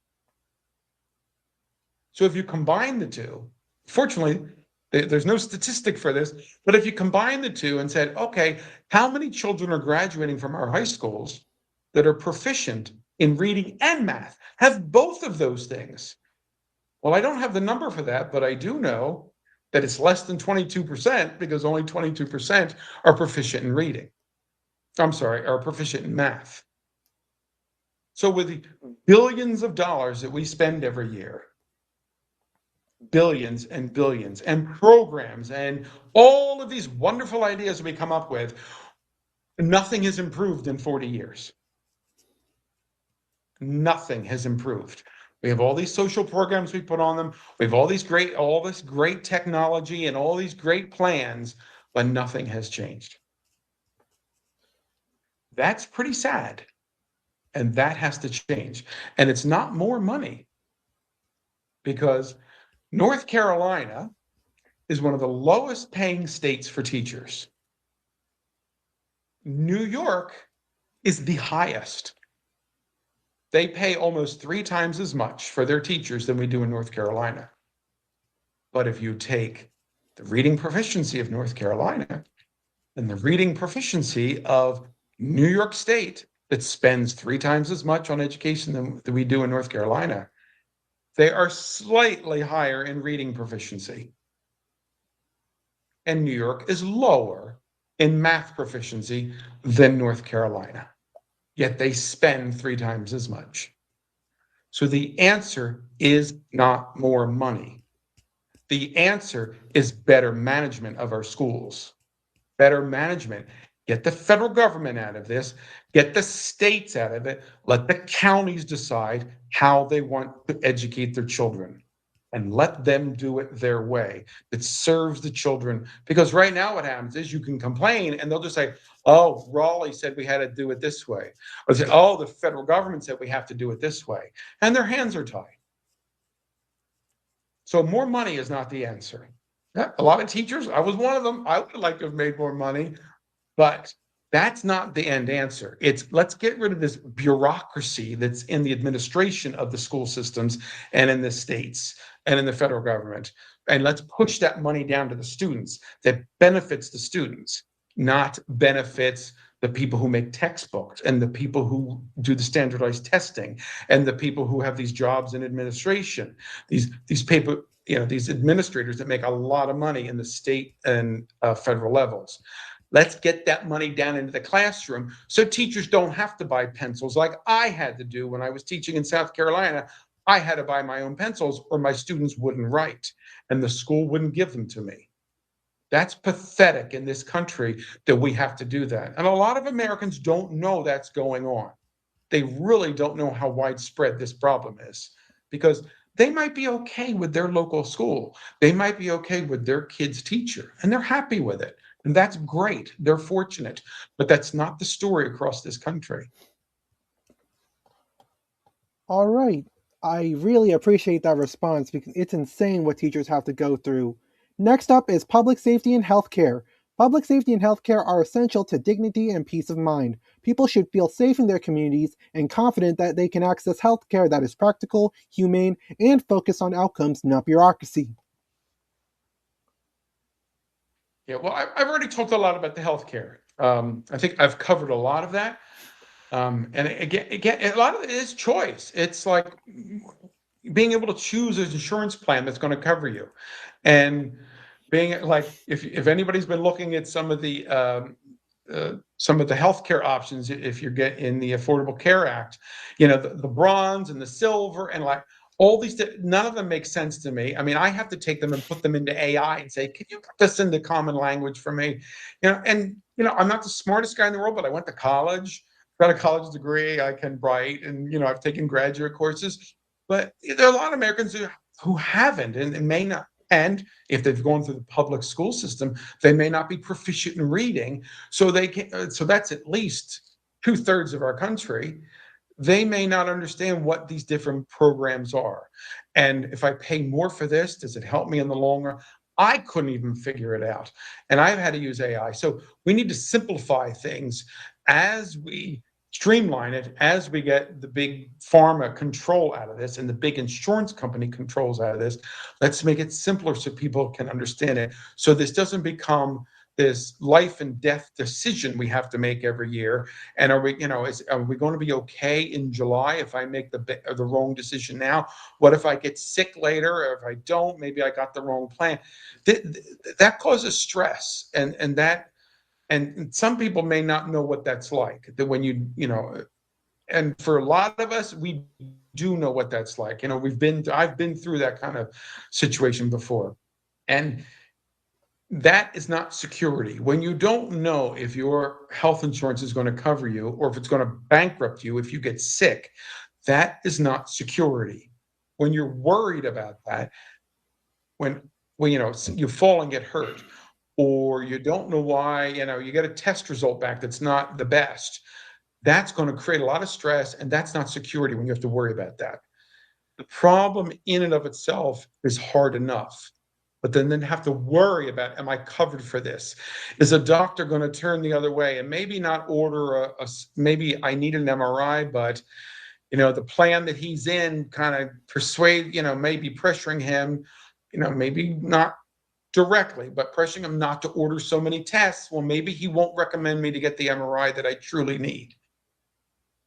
So if you combine the two, fortunately, there's no statistic for this, but if you combine the two and said, okay, how many children are graduating from our high schools that are proficient in reading and math, have both of those things? Well, I don't have the number for that, but I do know that it's less than 22% because only 22% are proficient in reading. I'm sorry, are proficient in math. So with the billions of dollars that we spend every year, billions and billions, and programs and all of these wonderful ideas we come up with, nothing has improved in 40 years. Nothing has improved. We have all these social programs we put on them. We have all this great technology and all these great plans, but nothing has changed. That's pretty sad. And that has to change. And it's not more money, because North Carolina is one of the lowest paying states for teachers. New York is the highest. They pay almost 3 times as much for their teachers than we do in North Carolina. But if you take the reading proficiency of North Carolina and the reading proficiency of New York State, that spends 3 times as much on education than we do in North Carolina, they are slightly higher in reading proficiency. And New York is lower in math proficiency than North Carolina. Yet they spend 3 times as much. So the answer is not more money. The answer is better management of our schools. Better management. Get the federal government out of this. Get the states out of it. Let the counties decide how they want to educate their children. And let them do it their way that serves the children. Because right now what happens is you can complain and they'll just say, oh, Raleigh said we had to do it this way. Or say, oh, the federal government said we have to do it this way. And their hands are tied. So more money is not the answer. A lot of teachers, I was one of them, I would like to have made more money, but that's not the end answer. It's let's get rid of this bureaucracy that's in the administration of the school systems and in the states and in the federal government. And let's push that money down to the students that benefits the students, not benefits the people who make textbooks, and the people who do the standardized testing, and the people who have these jobs in administration, these people, these administrators that make a lot of money in the state and federal levels. Let's get that money down into the classroom so teachers don't have to buy pencils like I had to do when I was teaching in South Carolina. I had to buy my own pencils or my students wouldn't write, and the school wouldn't give them to me. That's pathetic in this country that we have to do that. And a lot of Americans don't know that's going on. They really don't know how widespread this problem is, because they might be okay with their local school. They might be okay with their kid's teacher, and they're happy with it. And that's great. They're fortunate. But that's not the story across this country. All right. I really appreciate that response because it's insane what teachers have to go through. Next up is public safety and healthcare. Public safety and healthcare are essential to dignity and peace of mind. People should feel safe in their communities and confident that they can access healthcare that is practical, humane, and focused on outcomes, not bureaucracy. Yeah, well, I've already talked a lot about the healthcare. I think I've covered a lot of that. And again, a lot of it is choice. It's like being able to choose an insurance plan that's going to cover you, and being like, if anybody's been looking at some of the healthcare options, if you get in the Affordable Care Act, the bronze and the silver and like all these, none of them make sense to me. I mean, I have to take them and put them into AI and say, can you put this into common language for me? I'm not the smartest guy in the world, but I went to college, got a college degree, I can write, and I've taken graduate courses. But there are a lot of Americans who haven't and may not. And if they've gone through the public school system, they may not be proficient in reading. So they can. So that's at least 2/3 of our country. They may not understand what these different programs are. And if I pay more for this, does it help me in the long run? I couldn't even figure it out. And I've had to use AI. So we need to simplify things as we streamline it, as we get the big pharma control out of this and the big insurance company controls out of this. Let's make it simpler so people can understand it. So this doesn't become this life and death decision we have to make every year. And are we going to be okay in July if I make the wrong decision now? What if I get sick later, or if I don't, maybe I got the wrong plan? That causes stress, and some people may not know what that's like. That when and for a lot of us, we do know what that's like. I've been through that kind of situation before, and that is not security. When you don't know if your health insurance is going to cover you or if it's going to bankrupt you if you get sick, that is not security. When you're worried about that, when you fall and get hurt, or you don't know why, you get a test result back that's not the best, that's going to create a lot of stress, and that's not security when you have to worry about that. The problem in and of itself is hard enough. But then have to worry about, am I covered for this? Is a doctor going to turn the other way and maybe not order maybe I need an MRI, but the plan that he's in kind of maybe pressuring him, maybe not directly, but pressuring him not to order so many tests. Well, maybe he won't recommend me to get the MRI that I truly need.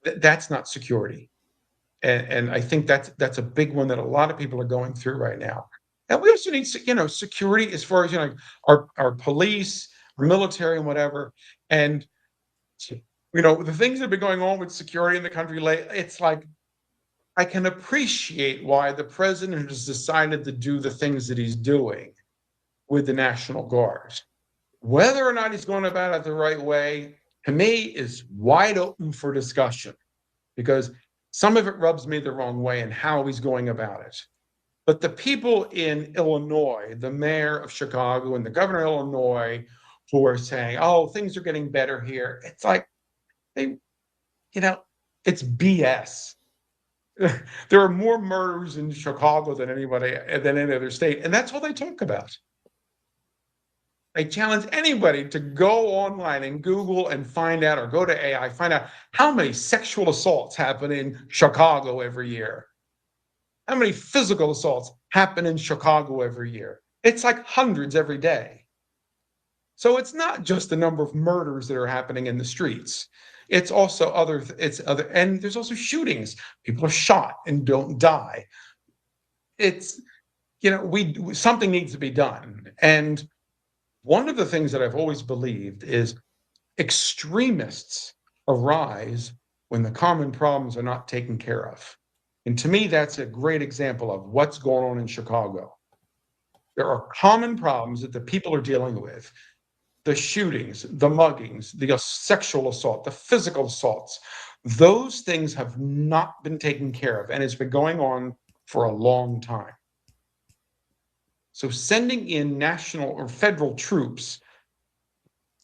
That's not security. And I think that's a big one that a lot of people are going through right now. And we also need, security as far as, our police, our military, and whatever. And, the things that have been going on with security in the country lately, it's like, I can appreciate why the president has decided to do the things that he's doing with the National Guard. Whether or not he's going about it the right way, to me, is wide open for discussion, because some of it rubs me the wrong way in how he's going about it. But the people in Illinois, the mayor of Chicago and the governor of Illinois, who are saying, oh, things are getting better here, it's like, it's BS. There are more murders in Chicago than any other state, and that's all they talk about. I challenge anybody to go online and Google and find out, or go to AI, find out how many sexual assaults happen in Chicago every year. How many physical assaults happen in Chicago every year? It's like hundreds every day. So it's not just the number of murders that are happening in the streets. It's also and there's also shootings. People are shot and don't die. It's, something needs to be done. And one of the things that I've always believed is extremists arise when the common problems are not taken care of. And to me, that's a great example of what's going on in Chicago. There are common problems that the people are dealing with: the shootings, the muggings, the sexual assault, the physical assaults. Those things have not been taken care of, and it's been going on for a long time. So sending in national or federal troops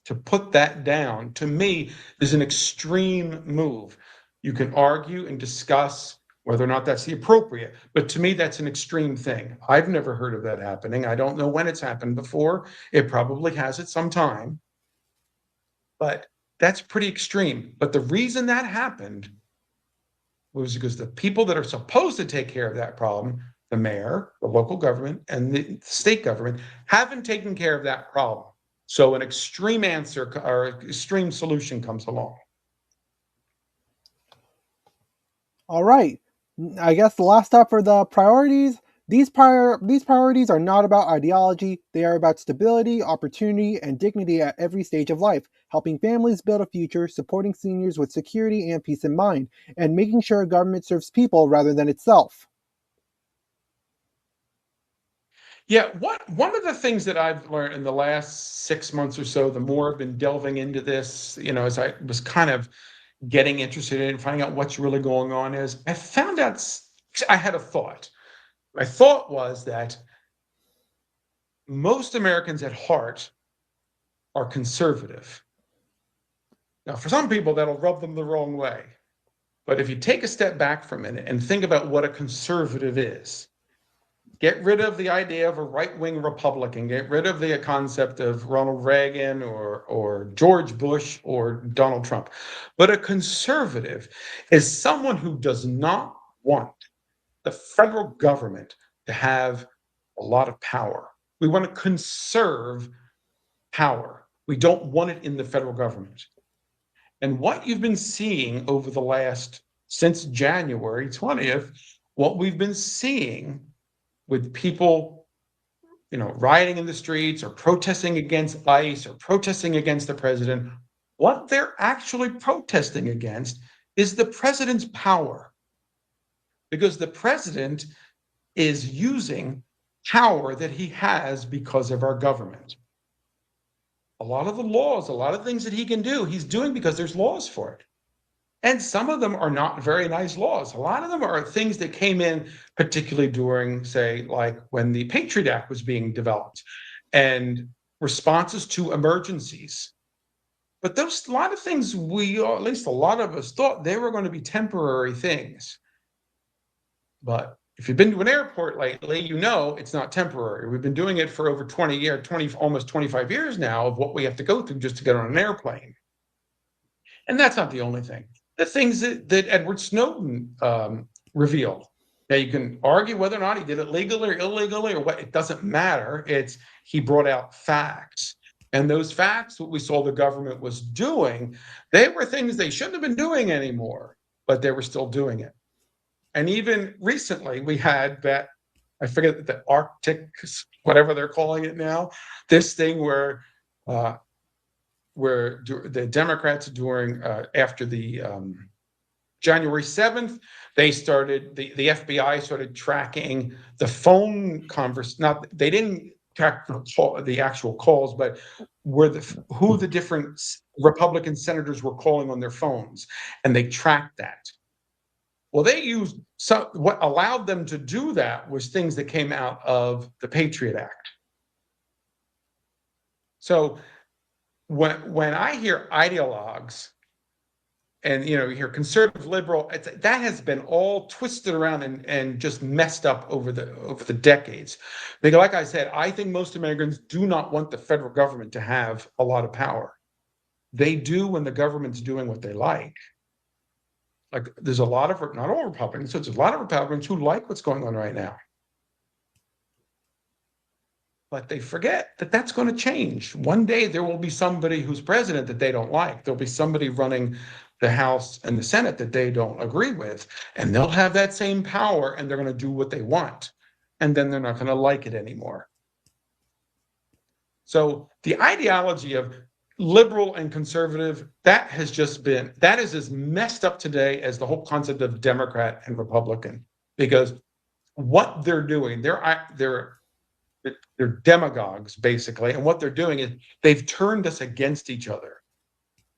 to put that down, to me, is an extreme move. You can argue and discuss whether or not that's the appropriate, but to me, that's an extreme thing. I've never heard of that happening. I don't know when it's happened before. It probably has at some time, but that's pretty extreme. But the reason that happened was because the people that are supposed to take care of that problem, the mayor, the local government, and the state government, haven't taken care of that problem. So an extreme answer or extreme solution comes along. All right. I guess the last step for the priorities. These priorities are not about ideology. They are about stability, opportunity, and dignity at every stage of life, helping families build a future, supporting seniors with security and peace in mind, and making sure government serves people rather than itself. Yeah, one of the things that I've learned in the last 6 months or so, the more I've been delving into this, as I was kind of getting interested in finding out what's really going on, is I found out I had a thought. My thought was that most Americans at heart are conservative. Now, for some people, that'll rub them the wrong way. But if you take a step back for a minute and think about what a conservative is, get rid of the idea of a right-wing Republican, get rid of the concept of Ronald Reagan or George Bush or Donald Trump. But a conservative is someone who does not want the federal government to have a lot of power. We want to conserve power. We don't want it in the federal government. And what you've been seeing over the last, since January 20th, what we've been seeing with people, rioting in the streets or protesting against ICE or protesting against the president, what they're actually protesting against is the president's power. Because the president is using power that he has because of our government. A lot of the laws, a lot of things that he can do, he's doing because there's laws for it. And some of them are not very nice laws. A lot of them are things that came in, particularly during, say, like when the Patriot Act was being developed and responses to emergencies. But a lot of things at least a lot of us thought they were going to be temporary things. But if you've been to an airport lately, it's not temporary. We've been doing it for over 20 years, almost 25 years now, of what we have to go through just to get on an airplane. And that's not the only thing. The things that Edward Snowden revealed. Now, you can argue whether or not he did it legally or illegally or what. It doesn't matter. He brought out facts. And those facts, what we saw the government was doing, they were things they shouldn't have been doing anymore, but they were still doing it. And even recently, we had that, I forget, the Arctic, whatever they're calling it now, this thing where the Democrats after the January 7th, they FBI started tracking the phone they didn't track the actual calls, but who the different Republican senators were calling on their phones, and they tracked that. Well, what allowed them to do that was things that came out of the Patriot Act. So when I hear ideologues and you hear conservative, liberal, that has been all twisted around and just messed up over the decades. Because, like I said, I think most Americans do not want the federal government to have a lot of power. They do when the government's doing what they like. Like there's a lot of, not all Republicans, so there's a lot of Republicans who like what's going on right now. But they forget that that's going to change. One day there will be somebody who's president that they don't like. There'll be somebody running the House and the Senate that they don't agree with, and they'll have that same power, and they're going to do what they want. And then they're not going to like it anymore. So the ideology of liberal and conservative, that is as messed up today as the whole concept of Democrat and Republican, because what they're doing, they're demagogues, basically. And what they're doing is they've turned us against each other.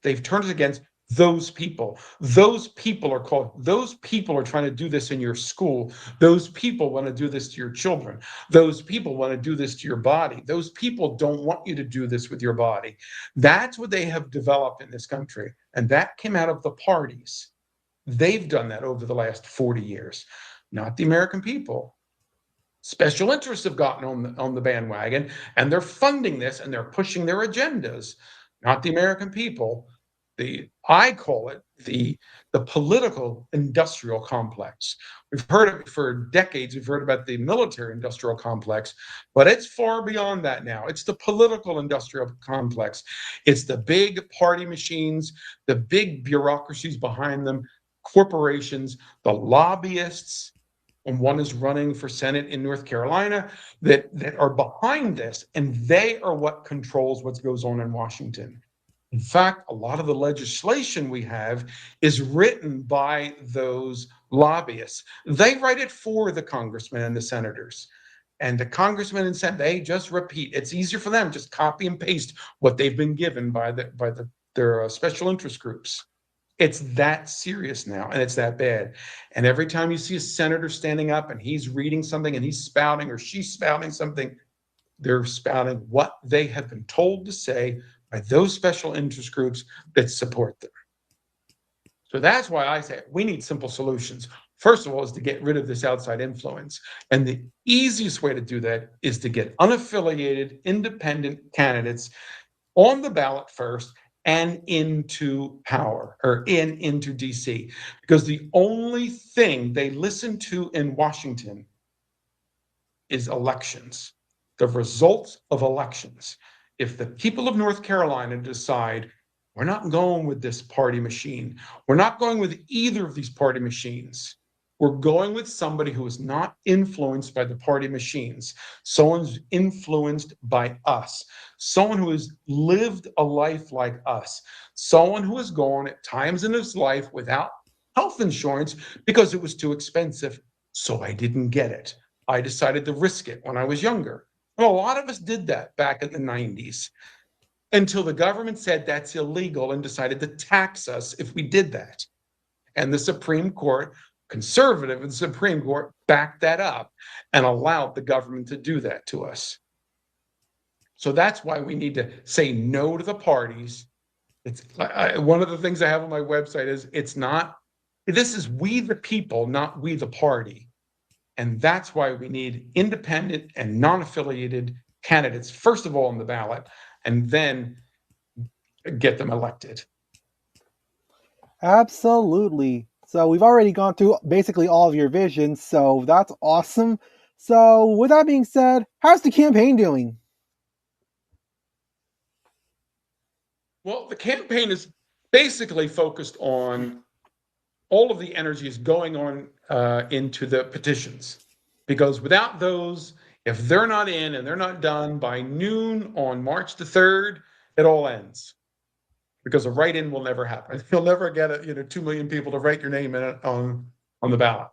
They've turned us against those people. Those people are trying to do this in your school. Those people want to do this to your children. Those people want to do this to your body. Those people don't want you to do this with your body. That's what they have developed in this country. And that came out of the parties. They've done that over the last 40 years, not the American people. Special interests have gotten on the bandwagon, and they're funding this, and they're pushing their agendas, not the American people. I call it the political industrial complex. We've heard it for decades. We've heard about the military industrial complex, but it's far beyond that now. It's the political industrial complex. It's the big party machines, the big bureaucracies behind them, corporations, the lobbyists, and one is running for Senate in North Carolina, that are behind this, and they are what controls what goes on in Washington. In fact, a lot of the legislation we have is written by those lobbyists. They write it for the congressmen and the senators. And the congressmen and senators, they just repeat. It's easier for them, just copy and paste what they've been given by their special interest groups. It's that serious now, and it's that bad. And every time you see a senator standing up and he's reading something and he's spouting or she's spouting something, they're spouting what they have been told to say by those special interest groups that support them. So that's why I say we need simple solutions. First of all, is to get rid of this outside influence. And the easiest way to do that is to get unaffiliated, independent candidates on the ballot first and into power, or into DC. Because the only thing they listen to in Washington is elections, the results of elections. If the people of North Carolina decide, we're not going with this party machine, we're not going with either of these party machines, we're going with somebody who is not influenced by the party machines, someone who's influenced by us, someone who has lived a life like us, someone who has gone at times in his life without health insurance because it was too expensive. So I didn't get it. I decided to risk it when I was younger. And a lot of us did that back in the 90s until the government said that's illegal and decided to tax us if we did that. And the Supreme Court, conservative and Supreme Court, backed that up and allowed the government to do that to us. So that's why we need to say no to the parties. It's one of the things I have on my website is this is we the people, not we the party. And that's why we need independent and non-affiliated candidates, first of all, on the ballot, and then get them elected. Absolutely. So we've already gone through basically all of your visions, so that's awesome. So with that being said, how's the campaign doing? Well, the campaign is basically focused on all of the energy is going on into the petitions, because without those, if they're not in and they're not done by noon on March the 3rd, it all ends. Because a write-in will never happen. You'll never get 2 million people to write your name in on the ballot.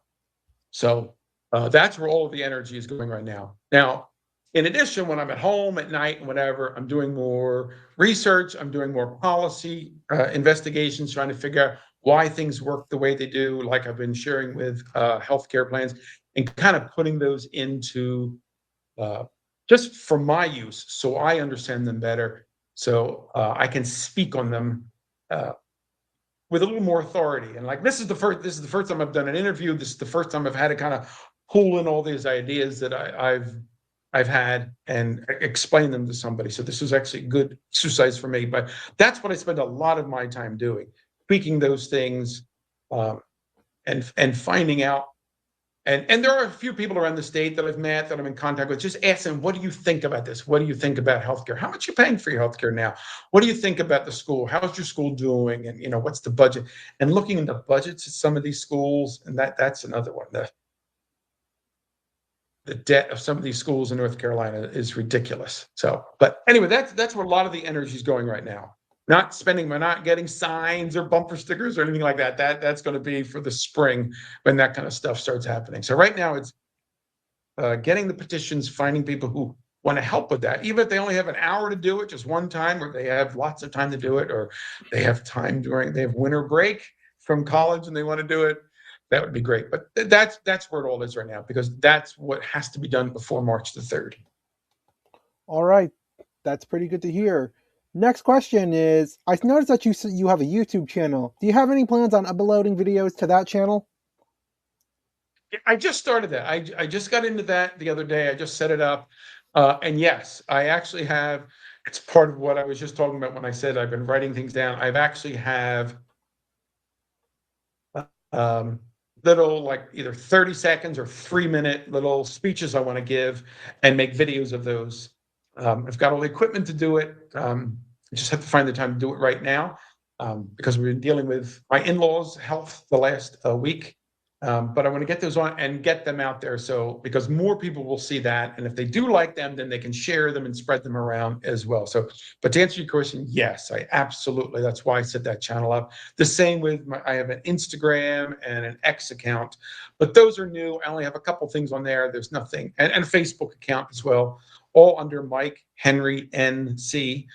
So that's where all of the energy is going right now. Now, in addition, when I'm at home at night and whatever, I'm doing more research. I'm doing more policy investigations, trying to figure out why things work the way they do, like I've been sharing with healthcare plans, and kind of putting those into just for my use, so I understand them better, so I can speak on them with a little more authority. And like this is the first time I've done an interview. This is the first time I've had to kind of pull in all these ideas that I've had and explain them to somebody. So this was actually good exercise for me. But that's what I spend a lot of my time doing, tweaking those things, and finding out And there are a few people around the state that I've met that I'm in contact with. Just ask them, what do you think about this? What do you think about healthcare? How much are you paying for your healthcare now? What do you think about the school? How's your school doing? And what's the budget? And looking into budgets at some of these schools, and that's another one. The debt of some of these schools in North Carolina is ridiculous. So, but anyway, that's where a lot of the energy is going right now. Not spending, we're not getting signs or bumper stickers or anything like that. That's going to be for the spring when that kind of stuff starts happening. So right now it's getting the petitions, finding people who want to help with that, even if they only have an hour to do it, just one time, or they have lots of time to do it, or they have time they have winter break from college and they want to do it. That would be great. But that's where it all is right now, because that's what has to be done before March the 3rd. All right, that's pretty good to hear. Next question is, I noticed that you have a YouTube channel. Do you have any plans on uploading videos to that channel? I just started that. I just got into that the other day. I just set it up. And yes, I actually have, it's part of what I was just talking about when I said I've been writing things down. I've actually have little, like, either 30 seconds or 3-minute little speeches I want to give and make videos of those. I've got all the equipment to do it. I just have to find the time to do it right now, because we've been dealing with my in-laws' health the last week. But I want to get those on and get them out there, so because more people will see that, and if they do like them, then they can share them and spread them around as well. So, but to answer your question, yes, I absolutely. That's why I set that channel up. The same with I have an Instagram and an X account, but those are new. I only have a couple things on there. There's nothing, and a Facebook account as well, all under Mike Henry NC,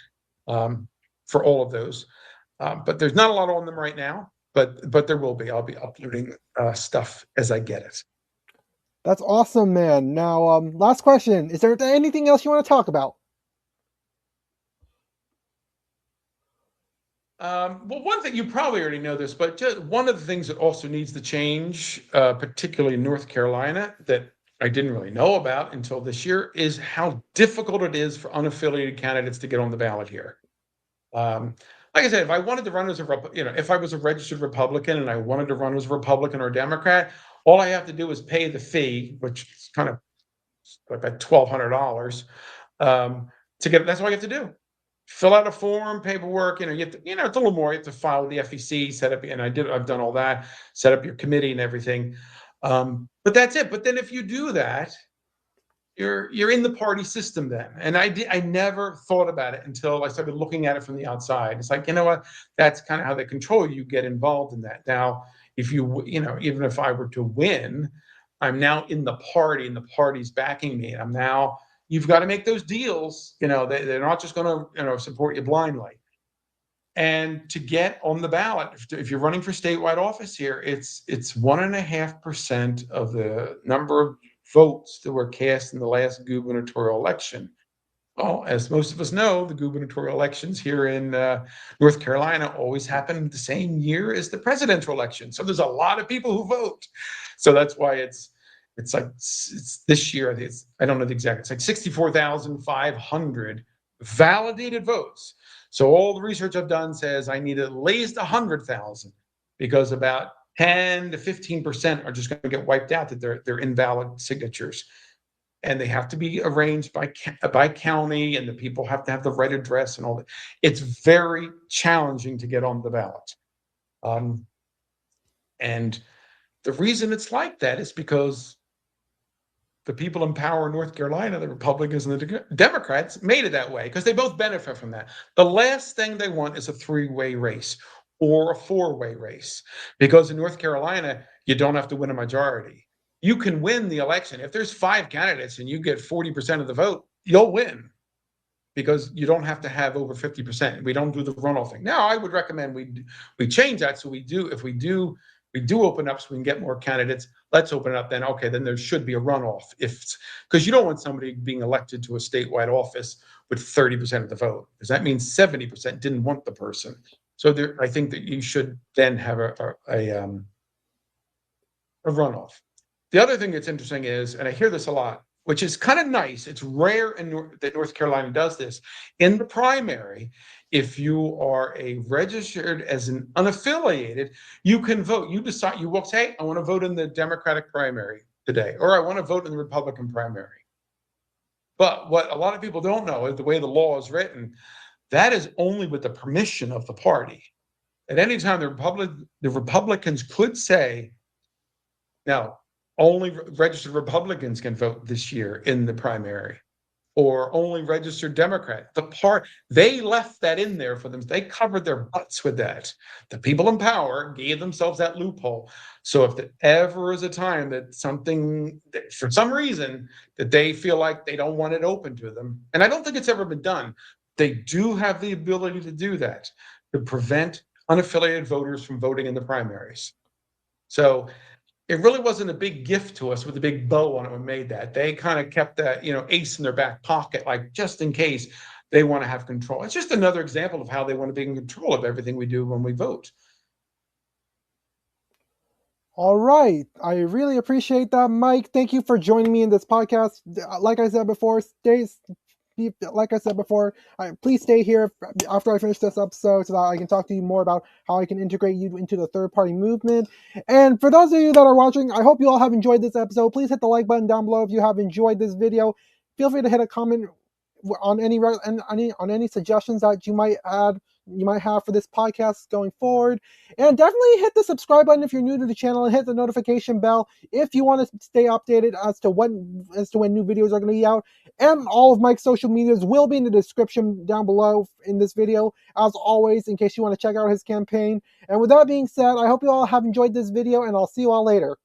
for all of those. But there's not a lot on them right now. But there will be. I'll be uploading stuff as I get it. That's awesome, man. Now, last question. Is there anything else you want to talk about? Well, one thing, you probably already know this, but just one of the things that also needs to change, particularly in North Carolina, that I didn't really know about until this year, is how difficult it is for unaffiliated candidates to get on the ballot here. Like I said, if I wanted to run as if I was a registered Republican and I wanted to run as a Republican or Democrat, all I have to do is pay the fee, which is kind of like about $1,200, to get. That's all you have to do. Fill out a form, paperwork. You have to, it's a little more. You have to file with the FEC, set up, and I've done all that, set up your committee and everything. But that's it. But then if you do that, you're in the party system then. And I never thought about it until I started looking at it from the outside. It's like, you know what, that's kind of how they control you, get involved in that. Now, if even if I were to win, I'm now in the party and the party's backing me. And you've got to make those deals. They're not just going to, support you blindly. And to get on the ballot, if you're running for statewide office here, it's 1.5% of the number of votes that were cast in the last gubernatorial election. Well, as most of us know, the gubernatorial elections here in North Carolina always happen the same year as the presidential election. So there's a lot of people who vote. So that's why it's this year. I don't know the exact. It's like 64,500 validated votes. So all the research I've done says I need at least 100,000, because about 10 to 15% are just going to get wiped out, that they're invalid signatures, and they have to be arranged by county, and the people have to have the right address and all that. It's very challenging to get on the ballot, and the reason it's like that is because the people in power in North Carolina, the Republicans and the Democrats, made it that way because they both benefit from that. The last thing they want is a 3-way race or a 4-way race, because in North Carolina, you don't have to win a majority. You can win the election. If there's 5 candidates and you get 40% of the vote, you'll win, because you don't have to have over 50%. We don't do the runoff thing. Now, I would recommend we change that. So if we do open up so we can get more candidates, let's open it up then. Okay, then there should be a runoff, because you don't want somebody being elected to a statewide office with 30% of the vote, because that means 70% didn't want the person. So I think that you should then have a runoff. The other thing that's interesting is, and I hear this a lot, which is kind of nice, it's rare that North Carolina does this, in the primary, if you are registered as an unaffiliated, you can vote. You decide, you will say, hey, I want to vote in the Democratic primary. today, or I want to vote in the Republican primary. But what a lot of people don't know is the way the law is written, that is only with the permission of the party. At any time, the Republicans could say, now, only registered Republicans can vote this year in the primary, or only registered Democrat. They left that in there for them. They covered their butts with that. The people in power gave themselves that loophole. So if there ever is a time that something, for some reason, that they feel like they don't want it open to them, and I don't think it's ever been done, they do have the ability to do that, to prevent unaffiliated voters from voting in the primaries. So it really wasn't a big gift to us with a big bow on it when we made that. They kind of kept that, ace in their back pocket, like just in case they want to have control. It's just another example of how they want to be in control of everything we do when we vote. All right. I really appreciate that, Mike. Thank you for joining me in this podcast. Like I said before, please stay here after I finish this episode so that I can talk to you more about how I can integrate you into the third-party movement. And for those of you that are watching, I hope you all have enjoyed this episode. Please hit the like button down below if you have enjoyed this video. Feel free to hit a comment on any suggestions that you might have for this podcast going forward, and definitely hit the subscribe button if you're new to the channel, and hit the notification bell if you want to stay updated as to when new videos are going to be out. And all of Mike's social medias will be in the description down below in this video, as always, in case you want to check out his campaign. And with that being said, I hope you all have enjoyed this video, and I'll see you all later.